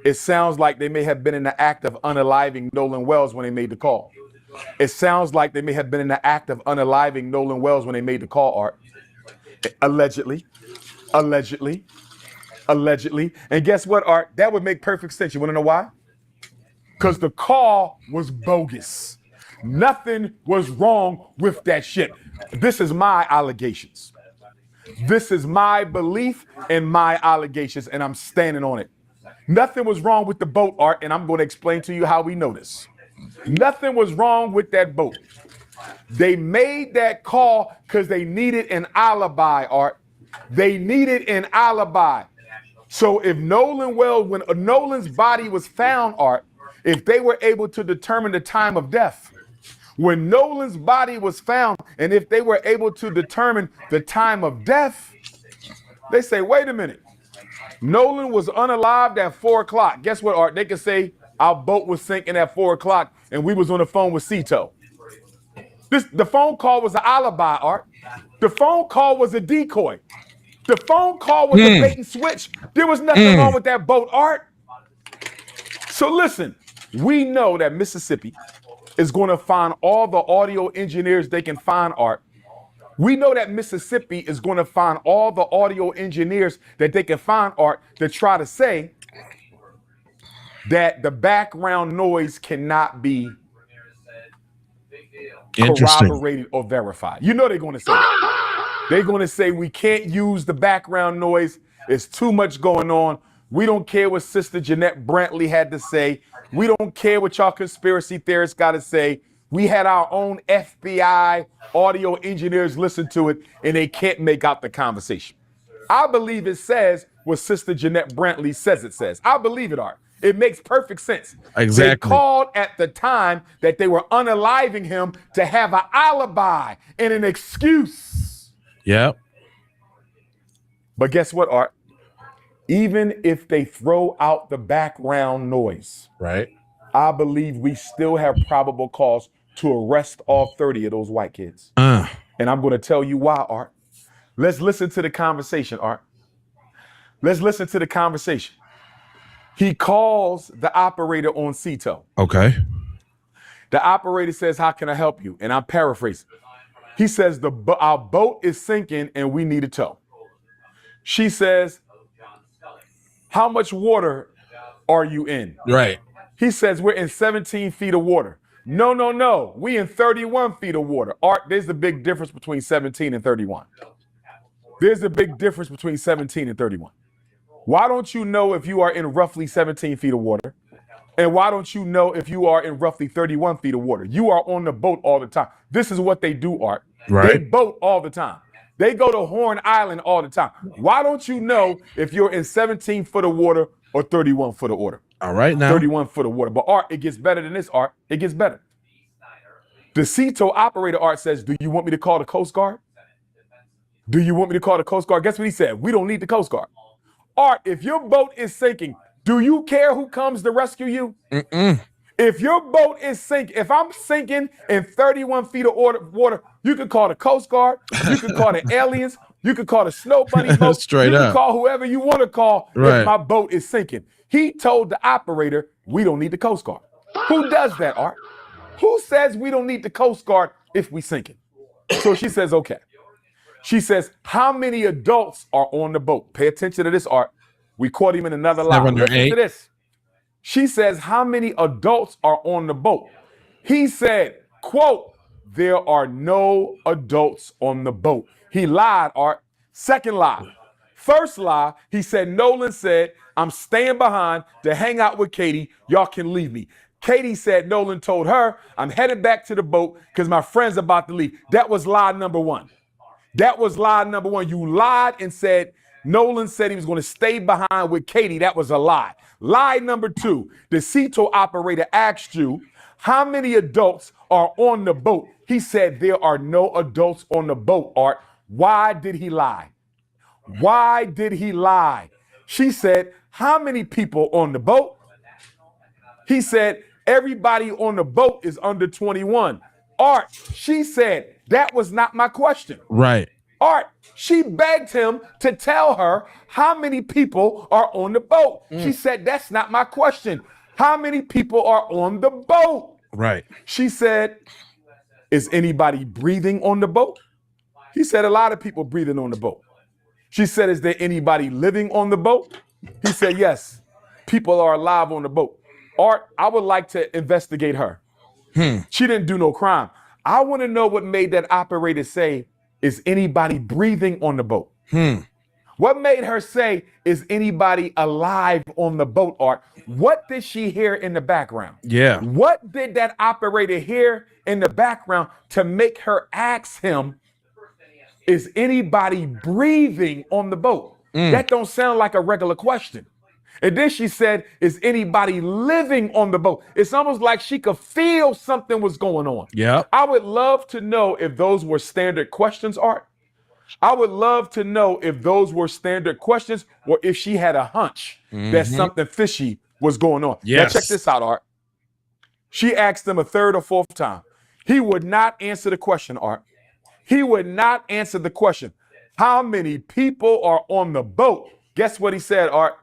Speaker 2: It sounds like they may have been in the act of unaliving Nolan Wells when they made the call. It sounds like they may have been in the act of unaliving Nolan Wells when they made the call, Art. Allegedly. And guess what, Art? That would make perfect sense. You want to know why? Because the call was bogus. Nothing was wrong with that shit. This is my allegations. This is my belief and my allegations, and I'm standing on it. Nothing was wrong with the boat, Art, and I'm going to explain to you how we know this. Nothing was wrong with that boat. They made that call because they needed an alibi, Art. They needed an alibi. So if Nolan Wells, when Nolan's body was found, Art, if they were able to determine the time of death, when Nolan's body was found, and if they were able to determine the time of death, they say, wait a minute. Nolan was unalived at 4 o'clock. Guess what, Art? They could say our boat was sinking at 4 o'clock and we was on the phone with Cito. The phone call was an alibi, Art. The phone call was a decoy. The phone call was a bait and switch. There was nothing wrong with that boat, Art. So listen, we know that Mississippi is going to find all the audio engineers they can find, Art. We know that Mississippi is going to find all the audio engineers that they can find, Art, to try to say that the background noise cannot be corroborated or verified. You know they're going to say that. They're going to say we can't use the background noise. It's too much going on. We don't care what Sister Jeanette Brantley had to say. We don't care what y'all conspiracy theorists got to say. We had our own FBI audio engineers listen to it, and they can't make out the conversation. I believe it says what Sister Jeanette Brantley says it says. I believe it, Art. It makes perfect sense.
Speaker 1: Exactly.
Speaker 2: They called at the time that they were unaliving him to have an alibi and an excuse.
Speaker 1: Yep.
Speaker 2: But guess what, Art? Even if they throw out the background noise,
Speaker 1: right,
Speaker 2: I believe we still have probable cause to arrest all 30 of those white kids. And I'm going to tell you why, Art. Let's listen to the conversation, Art. Let's listen to the conversation. He calls the operator on Cito.
Speaker 1: Okay.
Speaker 2: The operator says, how can I help you? And I'm paraphrasing. He says, our boat is sinking and we need a tow. She says, how much water are you in?
Speaker 1: Right.
Speaker 2: He says, we're in 17 feet of water. No. We in 31 feet of water. Art, there's a big difference between 17 and 31. There's a big difference between 17 and 31. Why don't you know if you are in roughly 17 feet of water? And why don't you know if you are in roughly 31 feet of water? You are on the boat all the time. This is what they do, Art.
Speaker 1: Right.
Speaker 2: They boat all the time. They go to Horn Island all the time. Why don't you know if you're in 17 foot of water or 31 foot of water?
Speaker 1: All right, now.
Speaker 2: 31 foot of water. But Art, it gets better than this, Art. It gets better. The Cito operator, Art, says, do you want me to call the Coast Guard? Do you want me to call the Coast Guard? Guess what he said? We don't need the Coast Guard. Art, if your boat is sinking, do you care who comes to rescue you? If your boat is sinking, if I'm sinking in 31 feet of water, you can call the Coast Guard, you can call the aliens, you can call the Snow Bunny boat,
Speaker 1: Straight
Speaker 2: you
Speaker 1: up.
Speaker 2: can call whoever you want to call
Speaker 1: Right.
Speaker 2: if my boat is sinking. He told the operator, we don't need the Coast Guard. Who does that, Art? Who says we don't need the Coast Guard if we sinking? So she says, okay. She says, how many adults are on the boat? Pay attention to this, Art. We caught him in another lie.
Speaker 1: 7 or
Speaker 2: Listen
Speaker 1: 8.
Speaker 2: to this. She says, how many adults are on the boat? He said, quote, there are no adults on the boat. He lied, Art. Second lie. First lie, he said, Nolan said, I'm staying behind to hang out with Katie. Y'all can leave me. Katie said Nolan told her, I'm headed back to the boat because my friend's about to leave. That was lie number one. That was lie number one. You lied and said Nolan said he was going to stay behind with Katie. That was a lie. Lie number two, the Cito operator asked you, how many adults are on the boat? He said there are no adults on the boat, Art. Why did he lie? Why did he lie? She said, how many people on the boat? He said, everybody on the boat is under 21. Art, she said, that was not my question.
Speaker 1: Right.
Speaker 2: Art, she begged him to tell her how many people are on the boat. She said, that's not my question. How many people are on the boat?
Speaker 1: Right.
Speaker 2: She said, is anybody breathing on the boat? He said, a lot of people breathing on the boat. She said, is there anybody living on the boat? He said, yes, people are alive on the boat. Art, I would like to investigate her. She didn't do no crime. I want to know what made that operator say, is anybody breathing on the boat? What made her say, is anybody alive on the boat, Art? What did she hear in the background?
Speaker 1: Yeah.
Speaker 2: What did that operator hear in the background to make her ask him, is anybody breathing on the boat? That don't sound like a regular question. And then she said, is anybody living on the boat? It's almost like she could feel something was going on.
Speaker 1: Yep.
Speaker 2: I would love to know if those were standard questions, Art. I would love to know if those were standard questions or if she had a hunch that something fishy was going on.
Speaker 1: Yes.
Speaker 2: Now check this out, Art. She asked him a third or fourth time. He would not answer the question, Art. He would not answer the question. How many people are on the boat? Guess what he said, Art?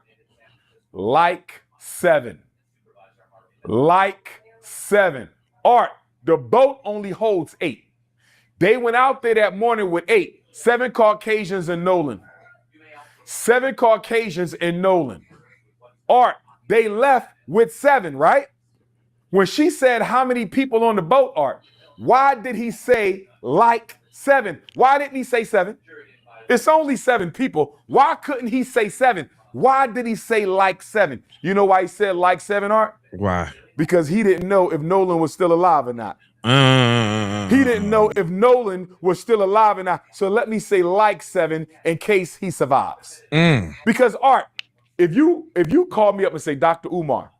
Speaker 2: Like 7. Like 7. Art, the boat only holds 8. They went out there that morning with 8. 7 Caucasians and Nolan. 7 Caucasians and Nolan. Art, they left with 7, right? When she said how many people on the boat, Art, why did he say like 7? Why didn't he say 7? It's only 7 people. Why couldn't he say 7? Why did he say like 7? You know why he said like 7, Art?
Speaker 1: Why?
Speaker 2: Because he didn't know if Nolan was still alive or not. He didn't know if Nolan was still alive or not. So let me say like 7 in case he survives. Because Art, if you call me up and say, Dr. Umar,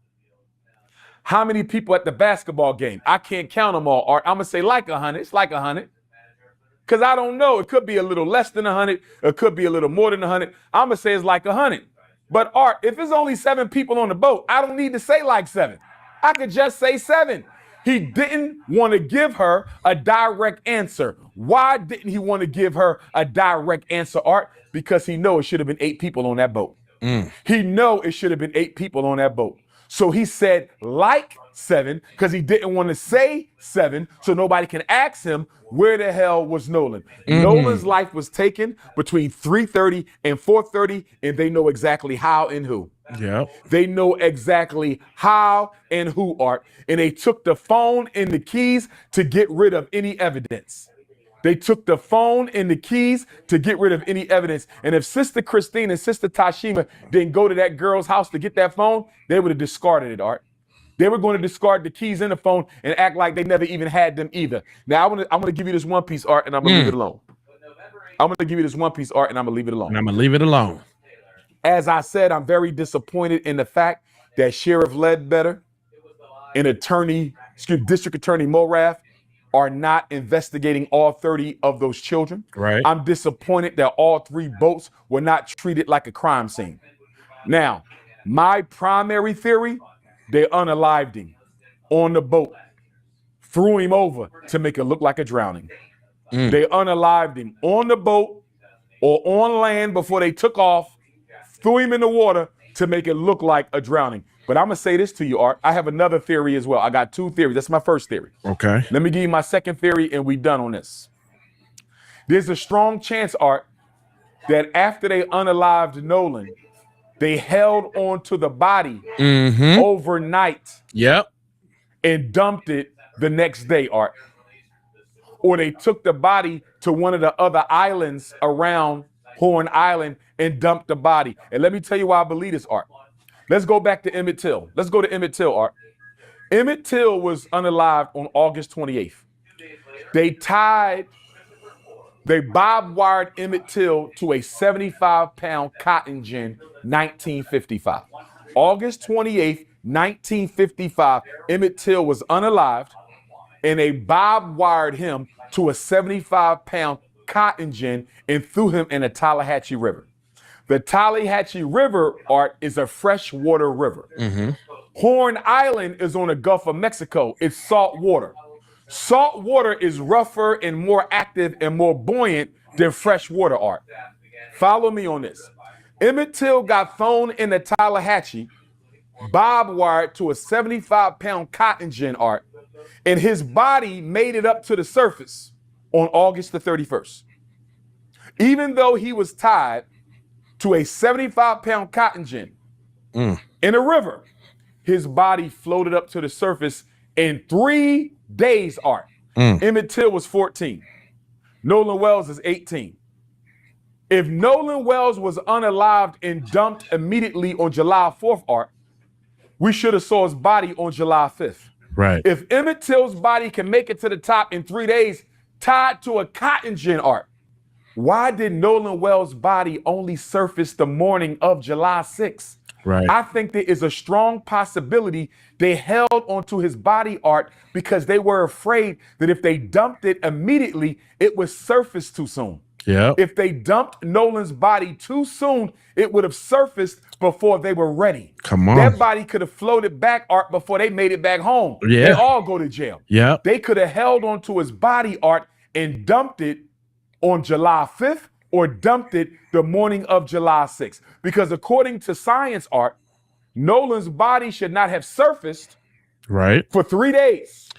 Speaker 2: how many people at the basketball game? I can't count them all, Art. I'm going to say like 100. It's like 100. Because I don't know. It could be a little less than 100. It could be a little more than 100. I'm going to say it's like 100. But Art, if it's only 7 people on the boat, I don't need to say like 7. I could just say 7. He didn't want to give her a direct answer. Why didn't he want to give her a direct answer, Art? Because he know it should have been 8 people on that boat. He know it should have been 8 people on that boat. So he said like 7 because he didn't want to say 7 so nobody can ask him where the hell was Nolan. Nolan's life was taken between 3:30 and 4:30, and they know exactly how and who.
Speaker 1: Yeah.
Speaker 2: They know exactly how and who, Art. And they took the phone and the keys to get rid of any evidence. They took the phone and the keys to get rid of any evidence. And if Sister Christine and Sister Tashima didn't go to that girl's house to get that phone, they would have discarded it, Art. They were going to discard the keys in the phone and act like they never even had them either. Now, I'm going to give you this one piece, Art, and I'm going to leave it alone. I'm going to give you this one piece, Art, and I'm going to leave it alone.
Speaker 1: And I'm going to leave it alone.
Speaker 2: As I said, I'm very disappointed in the fact that Sheriff Ledbetter and District Attorney Morath are not investigating all 30 of those children.
Speaker 1: Right.
Speaker 2: I'm disappointed that all 3 boats were not treated like a crime scene. Now, my primary theory, they unalived him on the boat, threw him over to make it look like a drowning. They unalived him on the boat or on land before they took off, threw him in the water to make it look like a drowning. But I'm going to say this to you, Art. I have another theory as well. I got 2 theories. That's my first theory.
Speaker 1: Okay.
Speaker 2: Let me give you my second theory, and we done on this. There's a strong chance, Art, that after they unalived Nolan, they held on to the body overnight and dumped it the next day, Art. Or they took the body to one of the other islands around Horn Island and dumped the body. And let me tell you why I believe this, Art. Let's go back to Emmett Till. Let's go to Emmett Till, Art. Emmett Till was unalived on August 28th. They bob-wired Emmett Till to a 75-pound cotton gin, 1955. August 28th, 1955, Emmett Till was unalived, and they bob wired him to a 75-pound cotton gin and threw him in the Tallahatchie River. The Tallahatchie River, Art, is a freshwater river. Horn Island is on the Gulf of Mexico. It's salt water. Salt water is rougher and more active and more buoyant than freshwater, Art. Follow me on this. Emmett Till got thrown in the Tallahatchie, bob wired to a 75-pound cotton gin, Art, and his body made it up to the surface on August the 31st. Even though he was tied to a 75-pound cotton gin in a river, his body floated up to the surface in 3 days, Art. Emmett Till was 14. Nolan Wells is 18. If Nolan Wells was unalived and dumped immediately on July 4th, Art, we should have saw his body on July 5th.
Speaker 1: Right.
Speaker 2: If Emmett Till's body can make it to the top in 3 days, tied to a cotton gin, Art, why did Nolan Wells' body only surface the morning of July 6th?
Speaker 1: Right.
Speaker 2: I think there is a strong possibility they held onto his body, Art, because they were afraid that if they dumped it immediately, it would surface too soon.
Speaker 1: Yeah.
Speaker 2: If they dumped Nolan's body too soon, it would have surfaced before they were ready.
Speaker 1: Come on.
Speaker 2: That body could have floated back, Art, before they made it back home.
Speaker 1: Yeah.
Speaker 2: They all go to jail.
Speaker 1: Yeah.
Speaker 2: They could have held onto his body, Art, and dumped it on July 5th or dumped it the morning of July 6th. Because according to science, Art, Nolan's body should not have surfaced
Speaker 1: Right.
Speaker 2: for 3 days.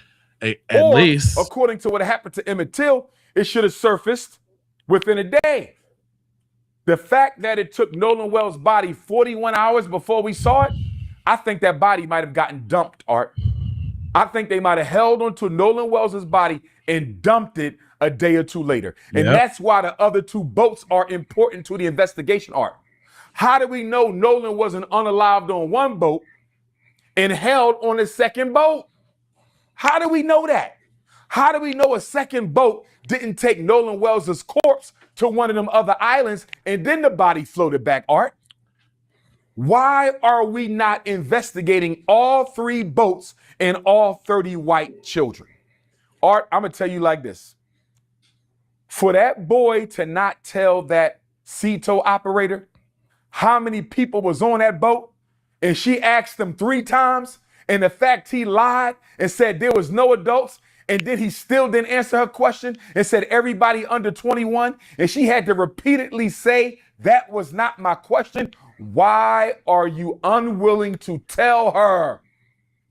Speaker 1: At
Speaker 2: Or,
Speaker 1: least.
Speaker 2: according to what happened to Emmett Till, it should have surfaced within a day. The fact that it took Nolan Wells' body 41 hours before we saw it, I think that body might have gotten dumped, Art. I think they might have held onto Nolan Wells' body and dumped it a day or two later. And that's why the other 2 boats are important to the investigation, Art. How do we know Nolan wasn't unalived on one boat and held on the second boat? How do we know that? How do we know a second boat didn't take Nolan Wells' corpse to one of them other islands and then the body floated back, Art? Why are we not investigating all 3 boats and all 30 white children? Art, I'm going to tell you like this. For that boy to not tell that CETO operator how many people was on that boat, and she asked him 3 times, and the fact he lied and said there was no adults, and then he still didn't answer her question and said everybody under 21, and she had to repeatedly say that was not my question. Why are you unwilling to tell her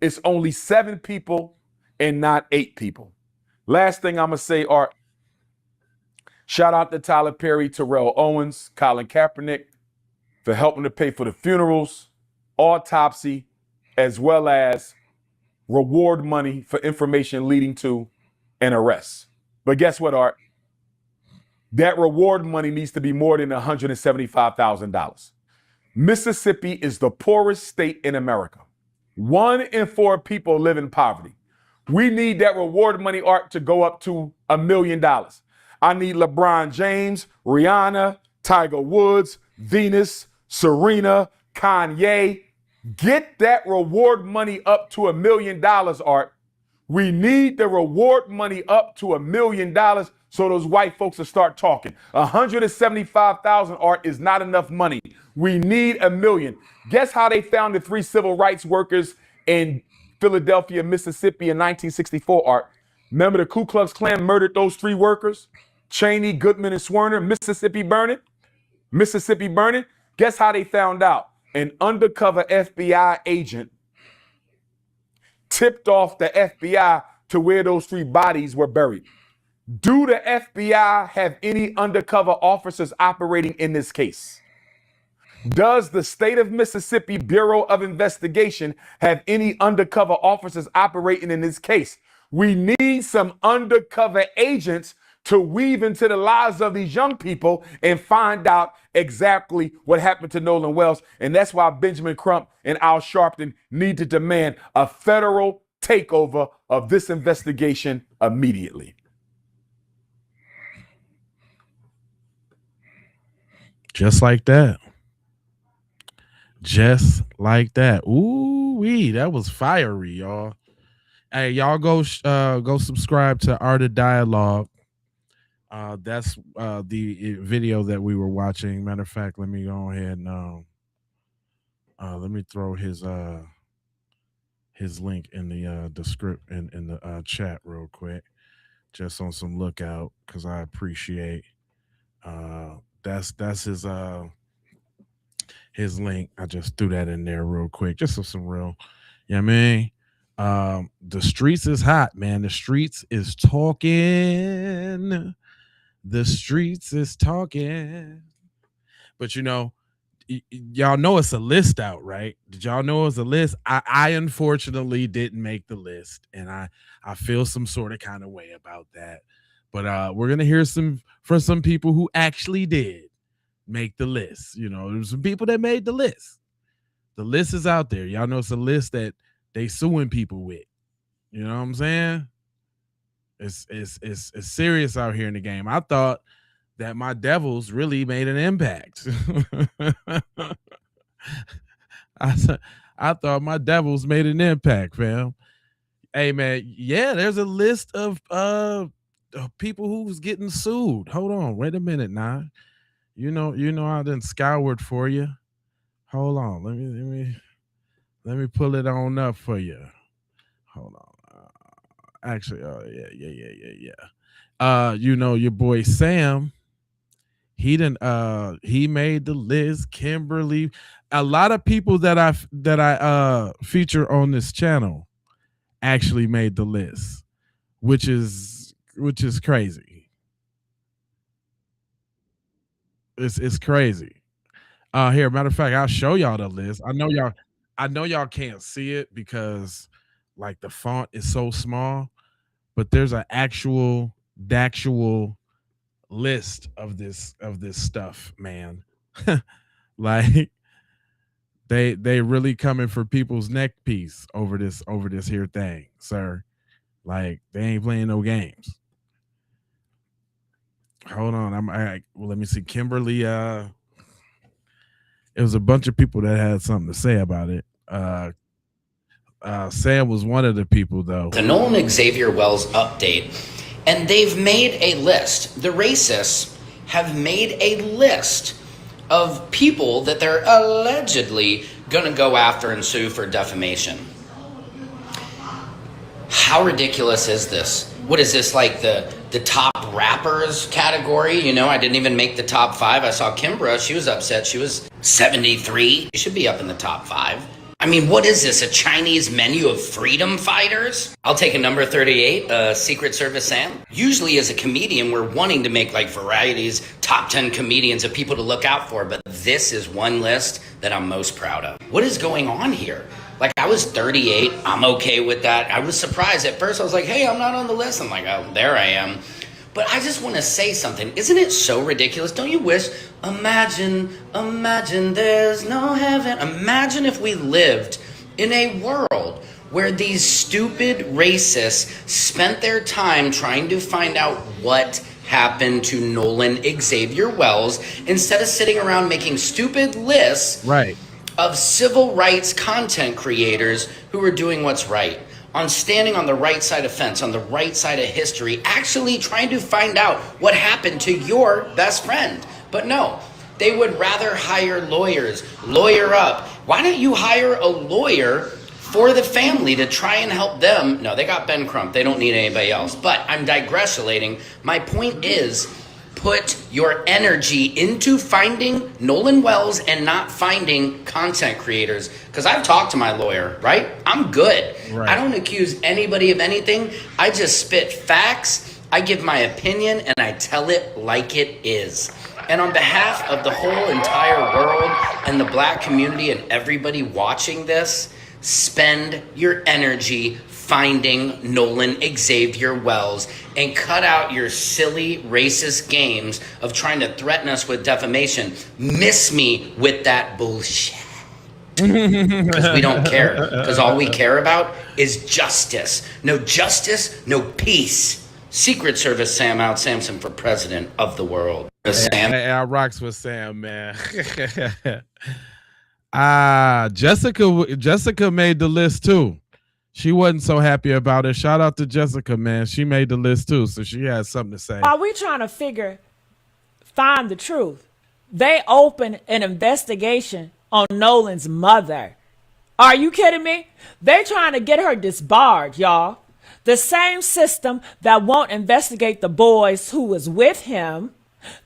Speaker 2: it's only 7 people and not 8 people? Last thing I'm going to say, Art, shout out to Tyler Perry, Terrell Owens, Colin Kaepernick for helping to pay for the funerals, autopsy, as well as reward money for information leading to an arrest. But guess what, Art? That reward money needs to be more than $175,000. Mississippi is the poorest state in America. 1 in 4 people live in poverty. We need that reward money, Art, to go up to $1 million. I need LeBron James, Rihanna, Tiger Woods, Venus, Serena, Kanye. Get that reward money up to $1 million, Art. We need the reward money up to $1 million so those white folks will start talking. $175,000, Art, is not enough money. We need $1 million. Guess how they found the 3 civil rights workers in Philadelphia, Mississippi in 1964, Art? Remember the Ku Klux Klan murdered those 3 workers? Cheney, Goodman, and Swerner, Mississippi burning? Mississippi burning? Guess how they found out? An undercover FBI agent tipped off the FBI to where those 3 bodies were buried. Do the FBI have any undercover officers operating in this case? Does the state of Mississippi Bureau of Investigation have any undercover officers operating in this case? We need some undercover agents to weave into the lives of these young people and find out exactly what happened to Nolan Wells. And that's why Benjamin Crump and Al Sharpton need to demand a federal takeover of this investigation immediately.
Speaker 1: Just like that. Just like that. Ooh. Ooh-wee, that was fiery, y'all. Hey, y'all go subscribe to Art of Dialogue. That's the video that we were watching. Matter of fact, let me go ahead and let me throw his link in the description in the chat real quick, just on some lookout, because I appreciate that's his link. I just threw that in there real quick, just so some real, you know what I mean? The streets is hot, man. The streets is talking. The streets is talking. But y'all know it's a list out, right? Did y'all know it was a list? I unfortunately didn't make the list, and I feel some sort of kind of way about that. But we're gonna hear from some people who actually did make the list. There's some people that made the list. The list is out there. Y'all know it's a list that they suing people with. You know what I'm saying? It's serious out here in the game. I thought that my Devils really made an impact. I thought my Devils made an impact, fam. Hey man, yeah, there's a list of people who's getting sued. Hold on, wait a minute now. You know I done scoured for you. Hold on, let me pull it on up for you. Hold on. Actually, yeah. Your boy Sam, he made the list. Kimberly, a lot of people that I feature on this channel actually made the list, which is crazy. It's crazy. Here, matter of fact, I'll show y'all the list. I know y'all can't see it because like the font is so small, but there's an actual list of this stuff, man. Like they really coming for people's neck piece over this here thing, sir. Like they ain't playing no games. Hold on, well, let me see. Kimberly, it was a bunch of people that had something to say about it. Sam was one of the people, though.
Speaker 3: The Nolan Xavier Wells update, and they've made a list. The racists have made a list of people that they're allegedly going to go after and sue for defamation. How ridiculous is this? What is this, like the top rappers category? I didn't even make the top 5. I saw Kimbra. She was upset. She was 73. She should be up in the top 5. I mean, what is this? A Chinese menu of freedom fighters? I'll take a number 38, Secret Service Sam. Usually as a comedian, we're wanting to make like varieties, top 10 comedians of people to look out for. But this is one list that I'm most proud of. What is going on here? Like, I was 38. I'm okay with that. I was surprised at first. I was like, hey, I'm not on the list. I'm like, oh, there I am. But I just want to say something. Isn't it so ridiculous? Don't you wish, imagine there's no heaven. Imagine if we lived in a world where these stupid racists spent their time trying to find out what happened to Nolan Xavier Wells instead of sitting around making stupid lists of civil rights content creators who are doing what's right, on standing on the right side of fence, on the right side of history, actually trying to find out what happened to your best friend. But no, they would rather hire lawyers, lawyer up. Why don't you hire a lawyer for the family to try and help them? No, they got Ben Crump. They don't need anybody else. But I'm digressing. My point is, put your energy into finding Nolan Wells and not finding content creators. Because I've talked to my lawyer, right? I'm good. Right. I don't accuse anybody of anything. I just spit facts. I give my opinion and I tell it like it is. And on behalf of the whole entire world and the black community and everybody watching this, spend your energy finding Nolan Xavier Wells and cut out your silly racist games of trying to threaten us with defamation. Miss me with that bullshit. Because we don't care. Because all we care about is justice. No justice, no peace. Secret Service Sam out Samson for president of the world. Sam.
Speaker 1: Hey, I rocks with Sam, man. Jessica made the list too. She wasn't so happy about it. Shout out to Jessica, man. She made the list too, so she has something to say.
Speaker 4: Are we trying to find the truth? They opened an investigation on Nolan's mother. Are you kidding me? They trying to get her disbarred, y'all. The same system that won't investigate the boys who was with him,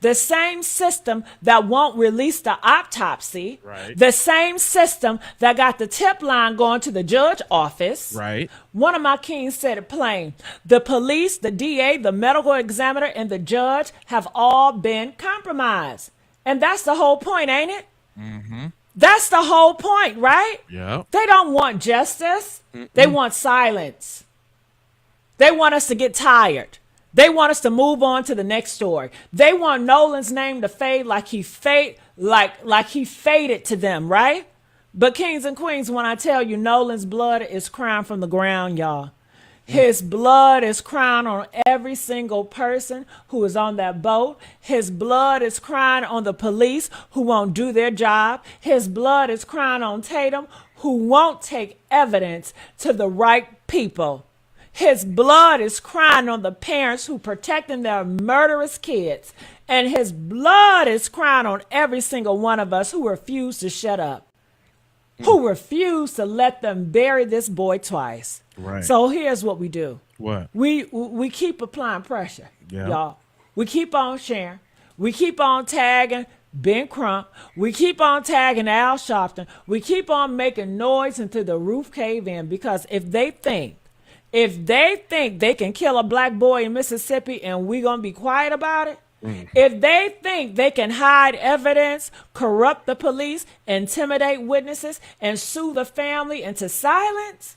Speaker 4: the same system that won't release the autopsy,
Speaker 1: right.
Speaker 4: The same system that got the tip line going to the judge office.
Speaker 1: Right.
Speaker 4: One of my kings said it plain. The police, the DA, the medical examiner, and the judge have all been compromised. And that's the whole point, ain't it?
Speaker 1: Mm-hmm.
Speaker 4: That's the whole point, right?
Speaker 1: Yeah.
Speaker 4: They don't want justice. They want silence. They want us to get tired. They want us to move on to the next story. They want Nolan's name to fade like he faded to them, right? But kings and queens, when I tell you Nolan's blood is crying from the ground, y'all. His blood is crying on every single person who is on that boat. His blood is crying on the police who won't do their job. His blood is crying on Tatum who won't take evidence to the right people. His blood is crying on the parents who protecting their murderous kids. And his blood is crying on every single one of us who refuse to shut up. Who refuse to let them bury this boy twice.
Speaker 1: Right.
Speaker 4: So here's what we do.
Speaker 1: What?
Speaker 4: We keep applying pressure,
Speaker 1: Yeah.
Speaker 4: y'all. We keep on sharing. We keep on tagging Ben Crump. We keep on tagging Al Sharpton. We keep on making noise until the roof cave in, because if they think they can kill a black boy in Mississippi and we gonna be quiet about it, if they think they can hide evidence, corrupt the police, intimidate witnesses, and sue the family into silence,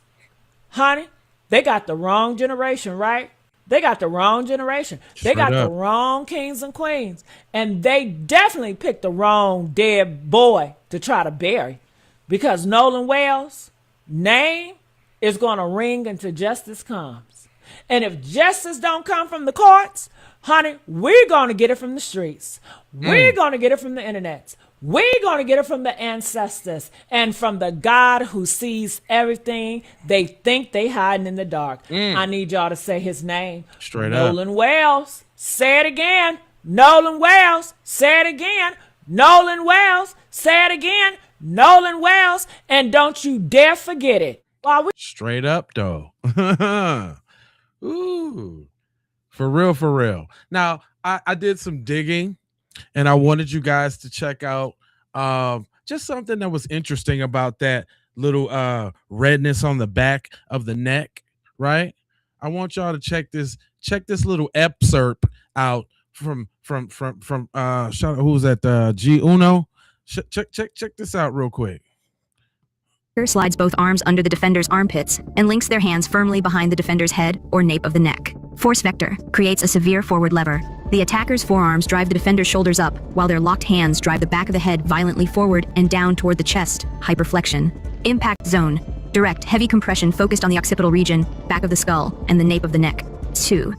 Speaker 4: honey, they got the wrong generation, right? They got the wrong generation. They got the wrong kings and queens. And they definitely picked the wrong dead boy to try to bury, because Nolan Wells' name is going to ring until justice comes. And if justice don't come from the courts, honey, we're going to get it from the streets. We're going to get it from the internet. We're going to get it from the ancestors and from the God who sees everything they think they hiding in the dark. I need y'all to say his name.
Speaker 1: Straight up.
Speaker 4: Nolan Wells. Say it again. Nolan Wells. Say it again. Nolan Wells. Say it again. Nolan Wells. And don't you dare forget it.
Speaker 1: Straight up, though. Ooh. For real, for real. Now, I did some digging, and I wanted you guys to check out just something that was interesting about that little redness on the back of the neck, right? I want y'all to check this little excerpt out from shout out, who's that? G Uno. Check this out real quick.
Speaker 5: Slides both arms under the defender's armpits and links their hands firmly behind the defender's head or nape of the neck. Force vector creates a severe forward lever. The attacker's forearms drive the defender's shoulders up, while their locked hands drive the back of the head violently forward and down toward the chest, hyperflexion. Impact zone. Direct, heavy compression focused on the occipital region, back of the skull, and the nape of the neck. 2.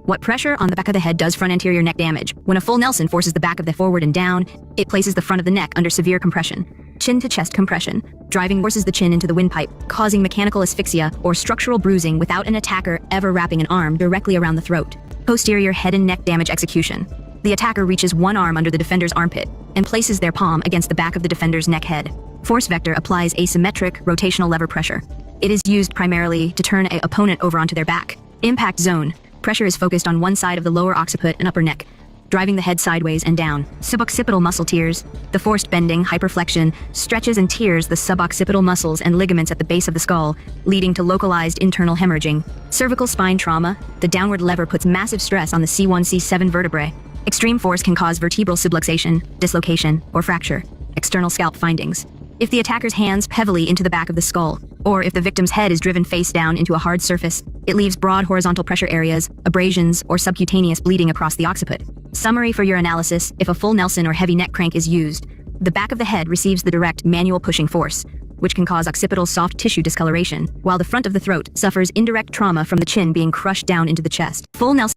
Speaker 5: What pressure on the back of the head does front anterior neck damage? When a full Nelson forces the back of the forward and down, it places the front of the neck under severe compression. Chin to chest compression. Driving forces the chin into the windpipe, causing mechanical asphyxia or structural bruising without an attacker ever wrapping an arm directly around the throat. Posterior head and neck damage execution. The attacker reaches one arm under the defender's armpit and places their palm against the back of the defender's neck head. Force vector applies asymmetric rotational lever pressure. It is used primarily to turn an opponent over onto their back. Impact zone. Pressure is focused on one side of the lower occiput and upper neck, driving the head sideways and down. Suboccipital muscle tears. The forced bending, hyperflexion, stretches and tears the suboccipital muscles and ligaments at the base of the skull, leading to localized internal hemorrhaging. Cervical spine trauma. The downward lever puts massive stress on the C1, C7 vertebrae. Extreme force can cause vertebral subluxation, dislocation, or fracture. External scalp findings. If the attacker's hands heavily into the back of the skull, or if the victim's head is driven face down into a hard surface, it leaves broad horizontal pressure areas, abrasions, or subcutaneous bleeding across the occiput. Summary for your analysis: if a full Nelson or heavy neck crank is used, the back of the head receives the direct manual pushing force, which can cause occipital soft tissue discoloration, while the front of the throat suffers indirect trauma from the chin being crushed down into the chest. Full Nelson.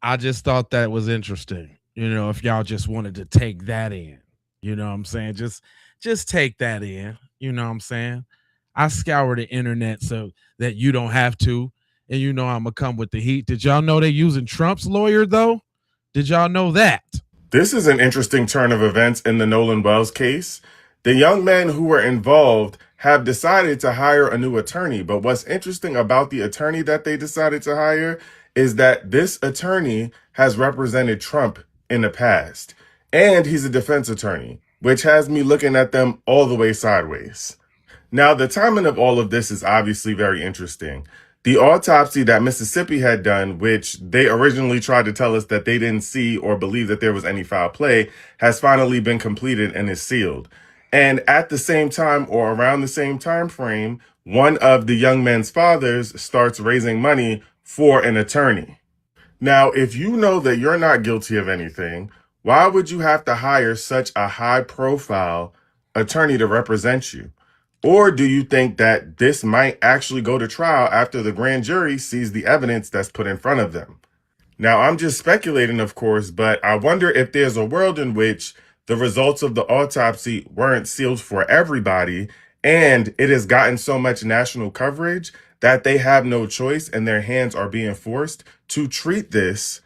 Speaker 1: I just thought that was interesting. If y'all just wanted to take that in, you know what I'm saying? Just Just take that in. You know what I'm saying? I scour the internet so that you don't have to. And you know I'm gonna come with the heat. Did y'all know they using Trump's lawyer though? Did y'all know that?
Speaker 6: This is an interesting turn of events in the Nolan Wells case. The young men who were involved have decided to hire a new attorney. But what's interesting about the attorney that they decided to hire is that this attorney has represented Trump in the past. And he's a defense attorney, which has me looking at them all the way sideways. Now, the timing of all of this is obviously very interesting. The autopsy that Mississippi had done, which they originally tried to tell us that they didn't see or believe that there was any foul play, has finally been completed and is sealed. And at the same time or around the same time frame, one of the young men's fathers starts raising money for an attorney. Now, if you know that you're not guilty of anything, why would you have to hire such a high profile attorney to represent you? Or do you think that this might actually go to trial after the grand jury sees the evidence that's put in front of them? Now, I'm just speculating, of course, but I wonder if there's a world in which the results of the autopsy weren't sealed for everybody, and it has gotten so much national coverage that they have no choice and their hands are being forced to treat this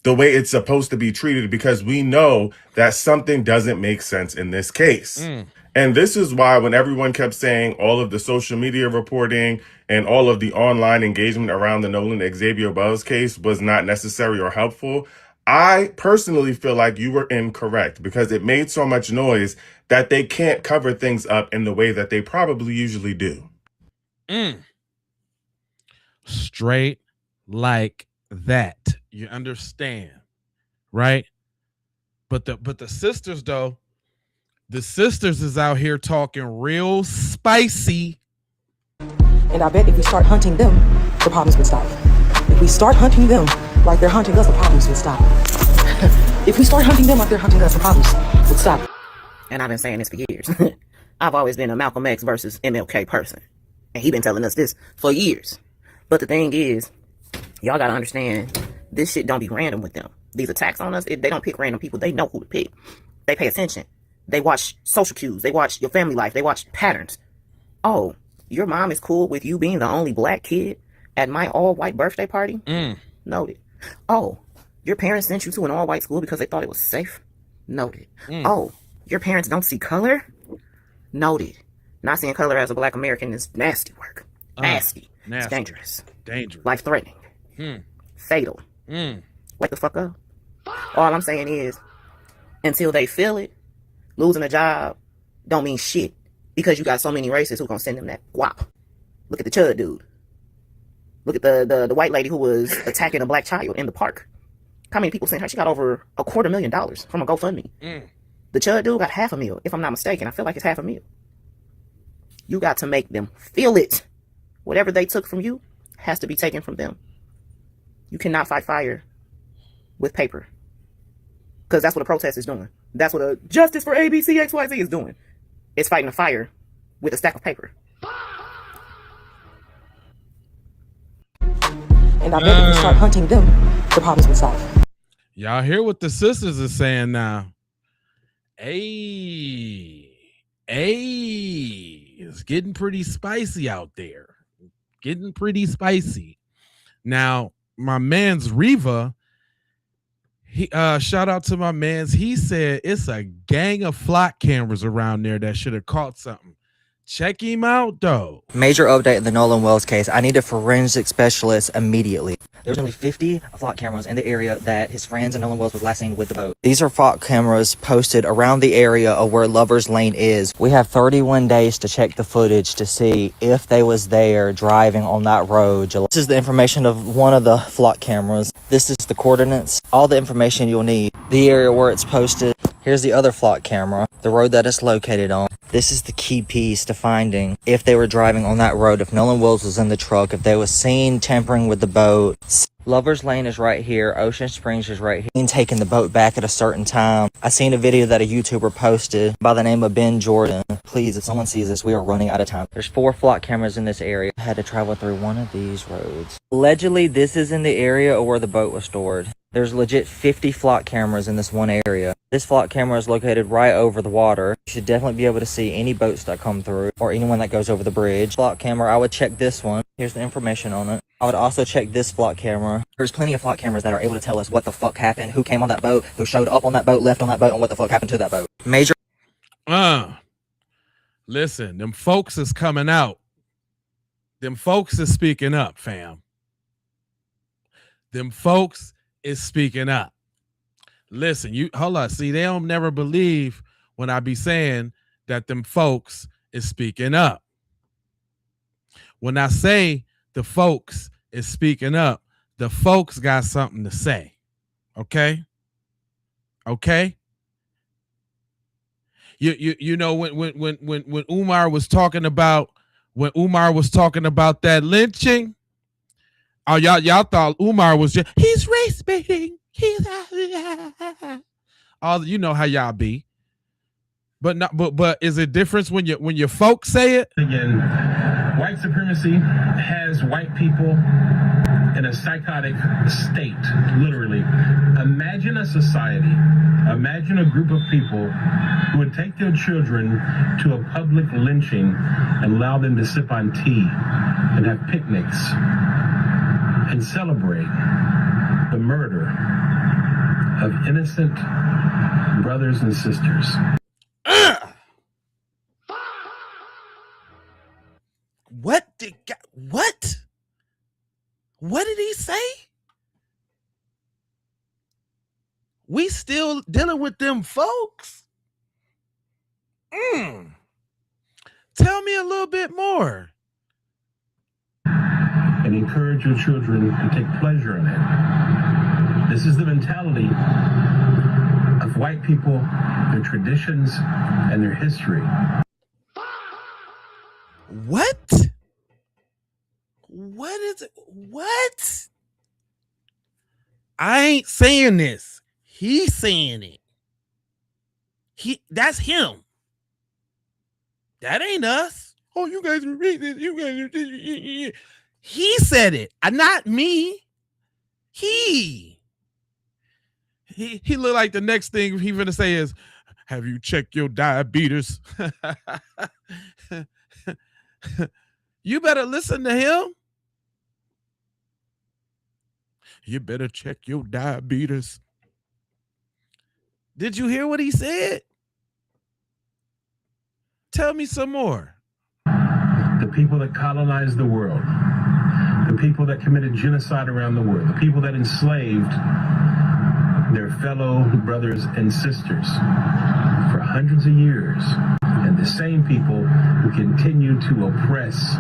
Speaker 6: the way it's supposed to be treated, because we know that something doesn't make sense in this case. And this is why when everyone kept saying all of the social media reporting and all of the online engagement around the Nolan Xavier Wells case was not necessary or helpful, I personally feel like you were incorrect, because it made so much noise that they can't cover things up in the way that they probably usually do.
Speaker 1: Straight like that. You understand, right? But the sisters though, the sisters is out here talking real spicy.
Speaker 7: And I bet if we start hunting them, the problems would stop. If we start hunting them like they're hunting us, the problems would stop. If we start hunting them like they're hunting us, the problems would stop.
Speaker 8: And I've been saying this for years. I've always been a Malcolm X versus MLK person. And he been telling us this for years. But the thing is, y'all gotta understand, this shit don't be random with them. These attacks on us, they don't pick random people. They know who to pick. They pay attention. They watch social cues. They watch your family life. They watch patterns. Oh, your mom is cool with you being the only black kid at my all-white birthday party? Noted. Oh, your parents sent you to an all-white school because they thought it was safe? Noted. Oh, your parents don't see color? Noted. Not seeing color as a black American is nasty work. Nasty. It's dangerous. Life-threatening. Fatal. Wake the fuck up. All I'm saying is, until they feel it, losing a job don't mean shit, because you got so many racists who gonna send them that guap. Look at the Chud dude. Look at the white lady who was attacking a black child in the park. How many people sent her? She got over $250,000 from a GoFundMe. The Chud dude got $500,000, if I'm not mistaken. I feel like it's $500,000. You got to make them feel it. Whatever they took from you has to be taken from them. You cannot fight fire with paper, because that's what a protest is doing. That's what a justice for ABC XYZ is doing. It's fighting a fire with a stack of paper.
Speaker 7: And I bet if we start hunting them, the problems would stop.
Speaker 1: Y'all hear what the sisters are saying now? Hey, it's getting pretty spicy out there. Getting pretty spicy. Now, my man's Reva, he shout out to my man's, he said it's a gang of flock cameras around there that should have caught something. Check him out though.
Speaker 9: Major update in the Nolan Wells case. I need a forensic specialist immediately. There's only 50 flock cameras in the area that his friends and Nolan Wells was last seen with the boat. These are flock cameras posted around the area of where Lover's Lane is. We have 31 days to check the footage to see if they was there driving on that road. This is the information of one of the flock cameras. This is the coordinates, all the information you'll need. The area where it's posted. Here's the other flock camera, the road that it's located on. This is the key piece to finding if they were driving on that road, if Nolan Wells was in the truck, if they was seen tampering with the boat. Lover's Lane is right here. Ocean Springs is right here. And taking the boat back at a certain time. I seen a video that a YouTuber posted by the name of Ben Jordan. Please, if someone sees this, we are running out of time. There's 4 flock cameras in this area. I had to travel through one of these roads. Allegedly, this is in the area where the boat was stored. There's legit 50 flock cameras in this one area. This flock camera is located right over the water. You should definitely be able to see any boats that come through or anyone that goes over the bridge. Flock camera, I would check this one. Here's the information on it. I would also check this flock camera. There's plenty of flock cameras that are able to tell us what the fuck happened, who came on that boat, who showed up on that boat, left on that boat, and what the fuck happened to that boat. Major.
Speaker 1: Listen, them folks is coming out. Them folks is speaking up, fam. Them folks is speaking up. Listen, you hold on. See, they don't never believe when I be saying that them folks is speaking up. When I say the folks is speaking up, the folks got something to say. Okay? Okay? You know when Umar was talking about that lynching, oh y'all thought Umar was just he's race baiting. He's all you know how y'all be. But is it difference when your folks say it?
Speaker 10: Again, white supremacy has white people in a psychotic state, literally. Imagine a society, imagine a group of people who would take their children to a public lynching and allow them to sip on tea and have picnics and celebrate the murder of innocent brothers and sisters.
Speaker 1: What did he say? We still dealing with them folks? Tell me a little bit more.
Speaker 10: And encourage your children to take pleasure in it. This is the mentality of white people, their traditions, and their history.
Speaker 1: What? What is it? What? I ain't saying this. He's saying it. That's him. That ain't us. Oh, you guys are racist. You guys are. He said it, not me. He looked like the next thing he's gonna say is, "Have you checked your diabetes?" You better listen to him. You better check your diabetes. Did you hear what he said? Tell me some more.
Speaker 10: The people that colonized the world, the people that committed genocide around the world, the people that enslaved their fellow brothers and sisters for hundreds of years, and the same people who continue to oppress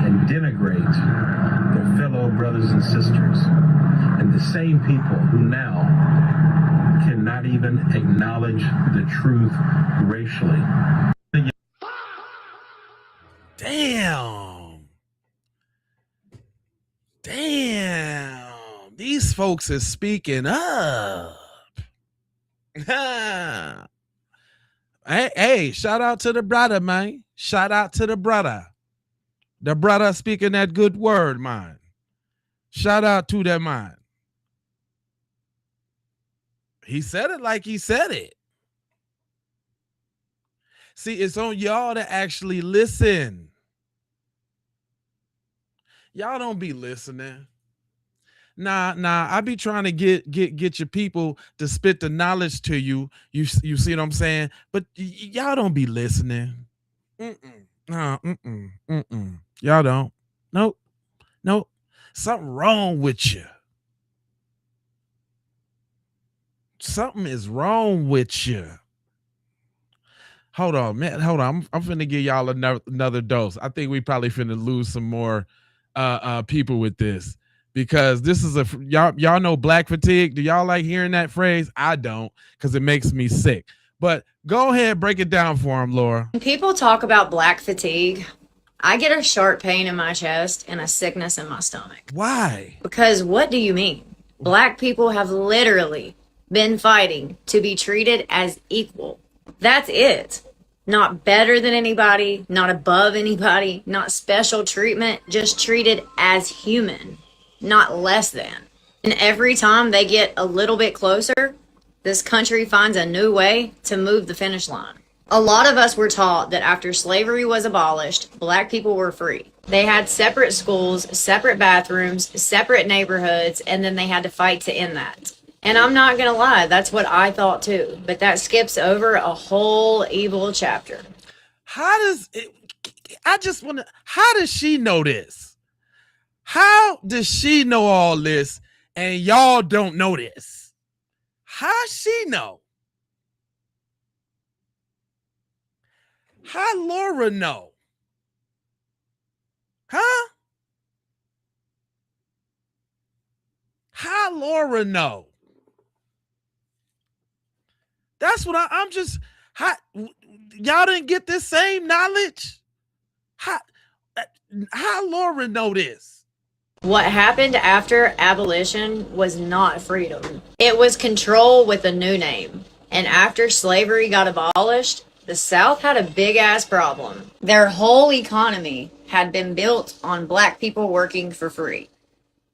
Speaker 10: and denigrate their fellow brothers and sisters, and the same people who now cannot even acknowledge the truth racially.
Speaker 1: Damn. These folks is speaking up. Hey, shout out to the brother, man. Shout out to the brother. The brother speaking that good word, man. Shout out to that man. He said it like he said it. See, it's on y'all to actually listen. Y'all don't be listening. Nah, I be trying to get your people to spit the knowledge to you. You see what I'm saying? But y'all don't be listening. Y'all don't. Nope. Something wrong with you. Something is wrong with you. Hold on, man. Hold on. I'm finna give y'all another dose. I think we probably finna lose some more people with this, because this is y'all know black fatigue. Do y'all like hearing that phrase? I don't, because it makes me sick. But go ahead, break it down for them, Laura.
Speaker 11: When people talk about black fatigue, I get a sharp pain in my chest and a sickness in my stomach.
Speaker 1: Why?
Speaker 11: Because what do you mean? Black people have literally been fighting to be treated as equal. That's it. Not better than anybody, not above anybody, not special treatment, just treated as human, not less than. And every time they get a little bit closer, this country finds a new way to move the finish line. A lot of us were taught that after slavery was abolished, black people were free. They had separate schools, separate bathrooms, separate neighborhoods, and then they had to fight to end that. And I'm not going to lie, that's what I thought too. But that skips over a whole evil chapter.
Speaker 1: How does it, I just want to, how does she know this? How does she know all this and y'all don't know this? How she know? How Laura know? Huh? How Laura know? That's what I'm just, y'all didn't get this same knowledge? How Laura know this?
Speaker 11: What happened after abolition was not freedom. It was control with a new name. And after slavery got abolished, the South had a big ass problem. Their whole economy had been built on black people working for free.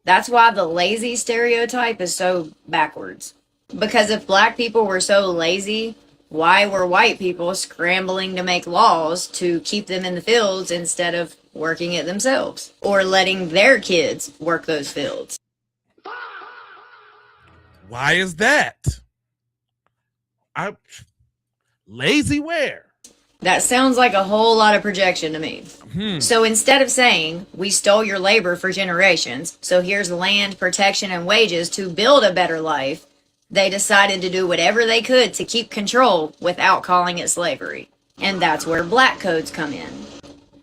Speaker 11: That's why the lazy stereotype is so backwards. Because if black people were so lazy, why were white people scrambling to make laws to keep them in the fields instead of working it themselves or letting their kids work those fields?
Speaker 1: Why is that? Lazy where?
Speaker 11: That sounds like a whole lot of projection to me. So instead of saying, we stole your labor for generations, so here's land, protection, and wages to build a better life, they decided to do whatever they could to keep control without calling it slavery. And that's where black codes come in.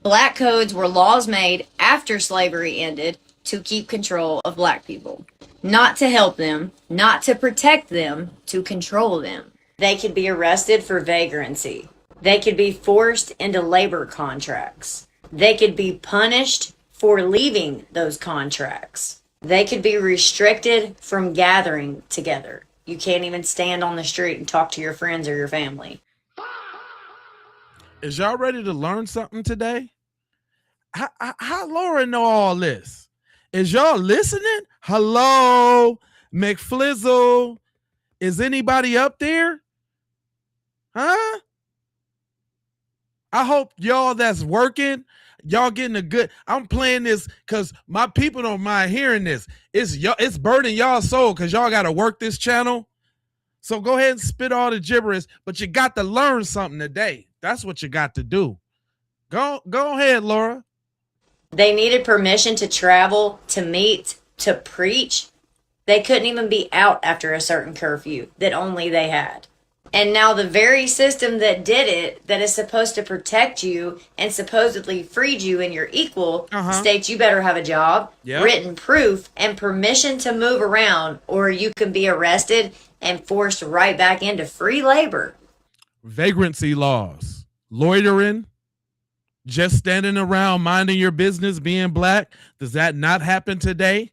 Speaker 11: Black codes were laws made after slavery ended to keep control of black people. Not to help them, not to protect them, to control them. They could be arrested for vagrancy. They could be forced into labor contracts. They could be punished for leaving those contracts. They could be restricted from gathering together. You can't even stand on the street and talk to your friends or your family.
Speaker 1: Is y'all ready to learn something today? How Laura know all this? Is y'all listening? Hello, McFlizzle. Is anybody up there? Huh? I hope y'all that's working, y'all getting a good. I'm playing this because my people don't mind hearing this. It's burdening y'all soul because y'all got to work this channel. So go ahead and spit all the gibberish, but you got to learn something today. That's what you got to do. Go ahead, Laura.
Speaker 11: They needed permission to travel, to meet, to preach. They couldn't even be out after a certain curfew that only they had. And now the very system that did it, that is supposed to protect you and supposedly freed you and you're equal, states you better have a job, written proof, and permission to move around, or you can be arrested and forced right back into free labor.
Speaker 1: Vagrancy laws, loitering, just standing around minding your business, being black. Does that not happen today?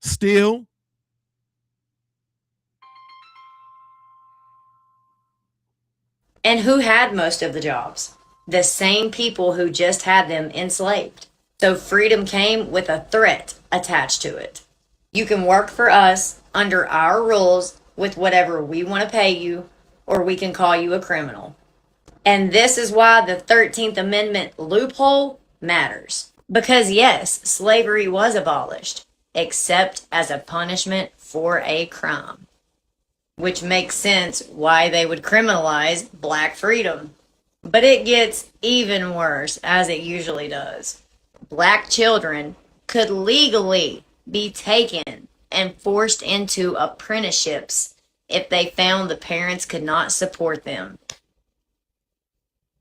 Speaker 1: Still?
Speaker 11: And who had most of the jobs? The same people who just had them enslaved. So freedom came with a threat attached to it. You can work for us under our rules with whatever we want to pay you, or we can call you a criminal. And this is why the 13th Amendment loophole matters. Because yes, slavery was abolished, except as a punishment for a crime. Which makes sense why they would criminalize black freedom. But it gets even worse, as it usually does. Black children could legally be taken and forced into apprenticeships if they found the parents could not support them.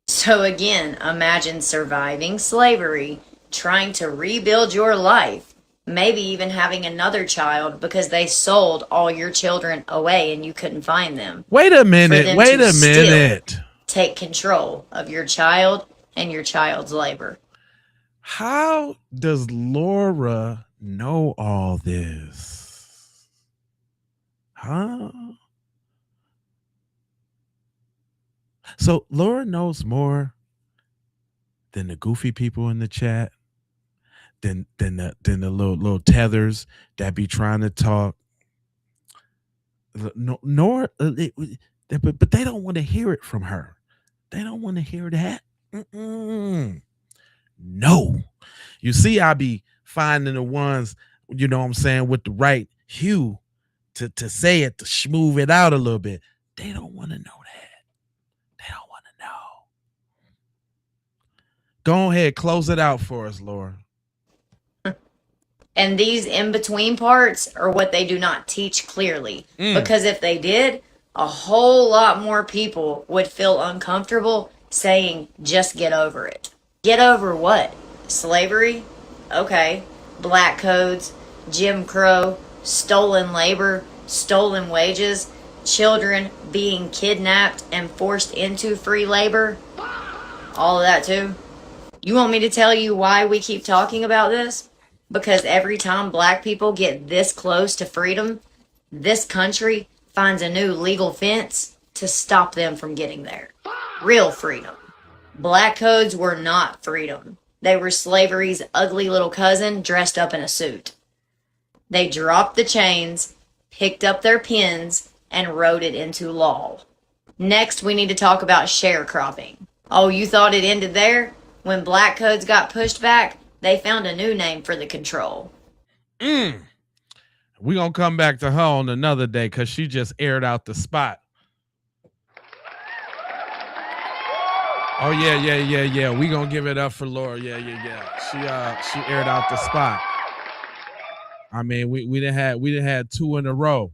Speaker 11: So again, imagine surviving slavery, trying to rebuild your life, maybe even having another child because they sold all your children away and you couldn't find them.
Speaker 1: Wait a minute.
Speaker 11: Take control of your child and your child's labor.
Speaker 1: How does Laura know all this? Huh? So Laura knows more than the goofy people in the chat, then the little tethers that be trying to talk. No, nor but they don't want to hear it from her. They don't want to hear that. Mm-mm. No. You see, I be finding the ones, you know what I'm saying, with the right hue to say it, to smooth it out a little bit. They don't want to know that. They don't want to know. Go ahead, close it out for us, Laura.
Speaker 11: And these in between parts are what they do not teach clearly. Because if they did, a whole lot more people would feel uncomfortable saying, just get over it. Get over what? Slavery? Okay. Black codes, Jim Crow, stolen labor, stolen wages, children being kidnapped and forced into free labor. All of that too. You want me to tell you why we keep talking about this? Because every time black people get this close to freedom, this country finds a new legal fence to stop them from getting there. Real freedom. Black codes were not freedom. They were slavery's ugly little cousin dressed up in a suit. They dropped the chains, picked up their pens, and wrote it into law. Next, we need to talk about sharecropping. Oh, you thought it ended there? When black codes got pushed back, they found a new name for the control.
Speaker 1: We're going to come back to her on another day because she just aired out the spot. Oh, yeah. We're going to give it up for Laura. Yeah. She aired out the spot. I mean, we done had two in a row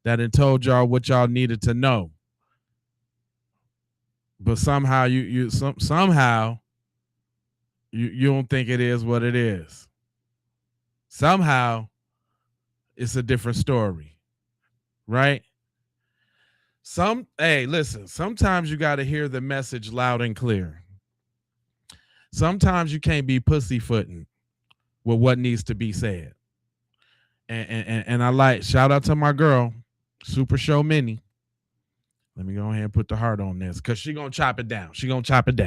Speaker 1: that had told y'all what y'all needed to know. But somehow you don't think it is what it is. Somehow it's a different story, right? Hey, listen, sometimes you got to hear the message loud and clear. Sometimes you can't be pussyfooting with what needs to be said. And I shout out to my girl, Super Show Minnie. Let me go ahead and put the heart on this because she's going to chop it down.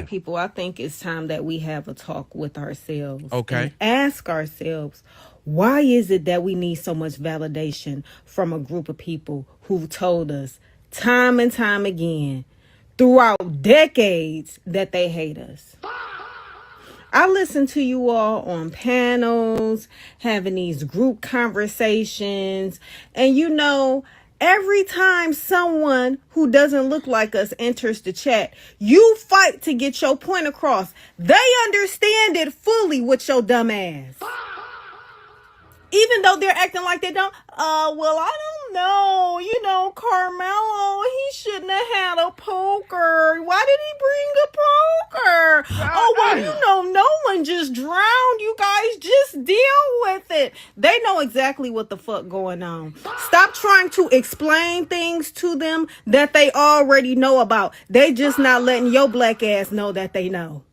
Speaker 12: People, I think it's time that we have a talk with ourselves.
Speaker 1: Okay.
Speaker 12: And ask ourselves, why is it that we need so much validation from a group of people who told us time and time again throughout decades that they hate us? I listen to you all on panels, having these group conversations, and every time someone who doesn't look like us enters the chat, you fight to get your point across. They understand it fully with your dumb ass. Even though they're acting like they don't. Well, I don't know. Carmelo, he shouldn't have had a poker. Why did he bring a poker? Oh, well, Nolan just drowned. You guys just deal with it. They know exactly what the fuck going on. Stop trying to explain things to them that they already know about. They just not letting your black ass know that they know.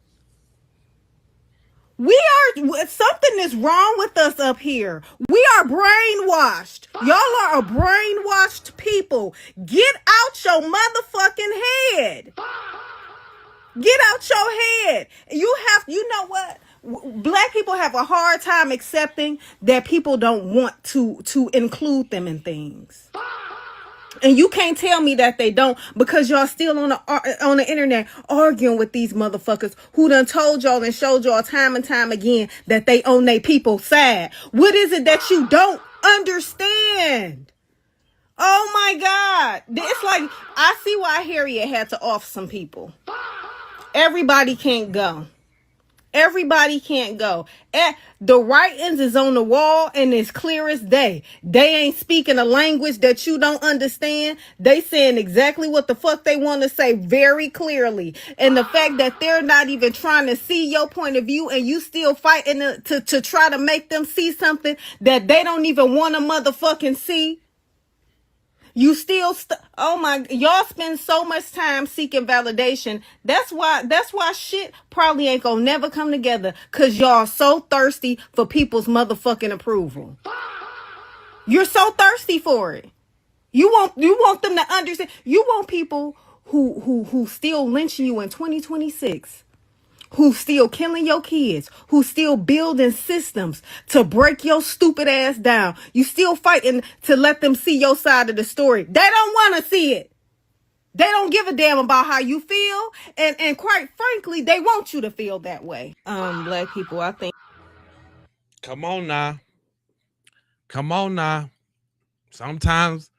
Speaker 12: Something is wrong with us up here. We are brainwashed. Y'all are a brainwashed people. Get out your motherfucking head. Get out your head. You know what? Black people have a hard time accepting that people don't want to include them in things. And you can't tell me that they don't, because y'all still on the internet arguing with these motherfuckers who done told y'all and showed y'all time and time again that they on their people's side. What is it that you don't understand? Oh my God. It's like, I see why Harriet had to off some people. Everybody can't go. Everybody can't go. The writings is on the wall and it's clear as day. They ain't speaking a language that you don't understand. They saying exactly what the fuck they want to say very clearly. And the fact that they're not even trying to see your point of view and you still fighting to try to make them see something that they don't even want to motherfucking see. You still, y'all spend so much time seeking validation. That's why shit probably ain't gonna never come together. Cause y'all so thirsty for people's motherfucking approval. You're so thirsty for it. You want them to understand. You want people who still lynching you in 2026. who's still killing your kids, who's still building systems to break your stupid ass down. You still fighting to let them see your side of the story. They don't want to see it. They don't give a damn about how you feel, and quite frankly, they want you to feel that way. Black people, I think.
Speaker 1: Come on now. Come on now. Sometimes,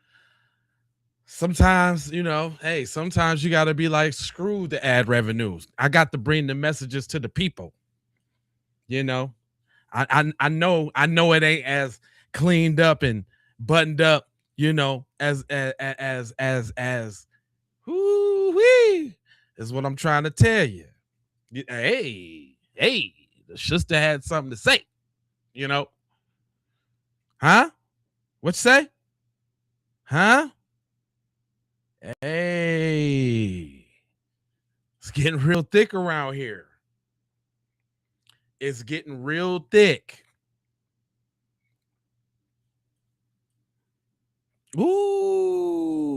Speaker 1: you know, hey, sometimes you got to be like, screw the ad revenues. I got to bring the messages to the people. You know, I know it ain't as cleaned up and buttoned up, you know, as whoo-wee is what I'm trying to tell you. Hey, the sister had something to say, you know. Huh? What you say? Huh? Hey, it's getting real thick around here. It's getting real thick. Ooh.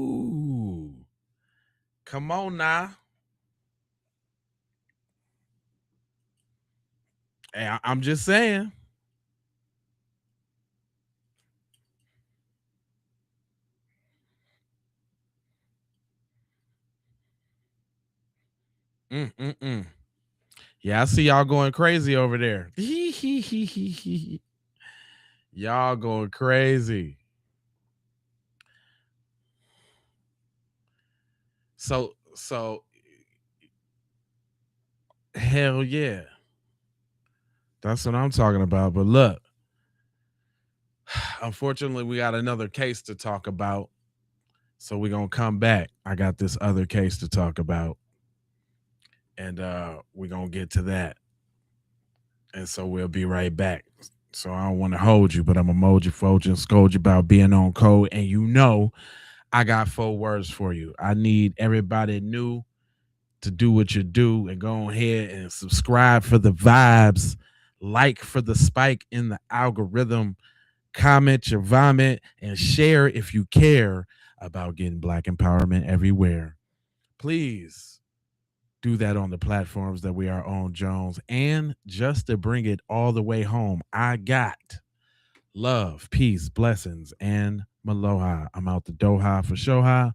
Speaker 1: Come on now. Hey, I'm just saying. Yeah, I see y'all going crazy over there. Y'all going crazy. So hell yeah. That's what I'm talking about. But look, unfortunately, we got another case to talk about. So we're gonna come back. I got this other case to talk about. And we're gonna get to that. And so we'll be right back. So I don't want to hold you, but I'm a mold you, fold you, and scold you about being on code. And you know, I got 4 words for you. I need everybody new to do what you do and go ahead and subscribe for the vibes, like for the spike in the algorithm, comment your vomit, and share if you care about getting Black empowerment everywhere. Please do that on the platforms that we are on, Jones. And just to bring it all the way home, I got love, peace, blessings, and Maloha. I'm out the Doha for Shoha.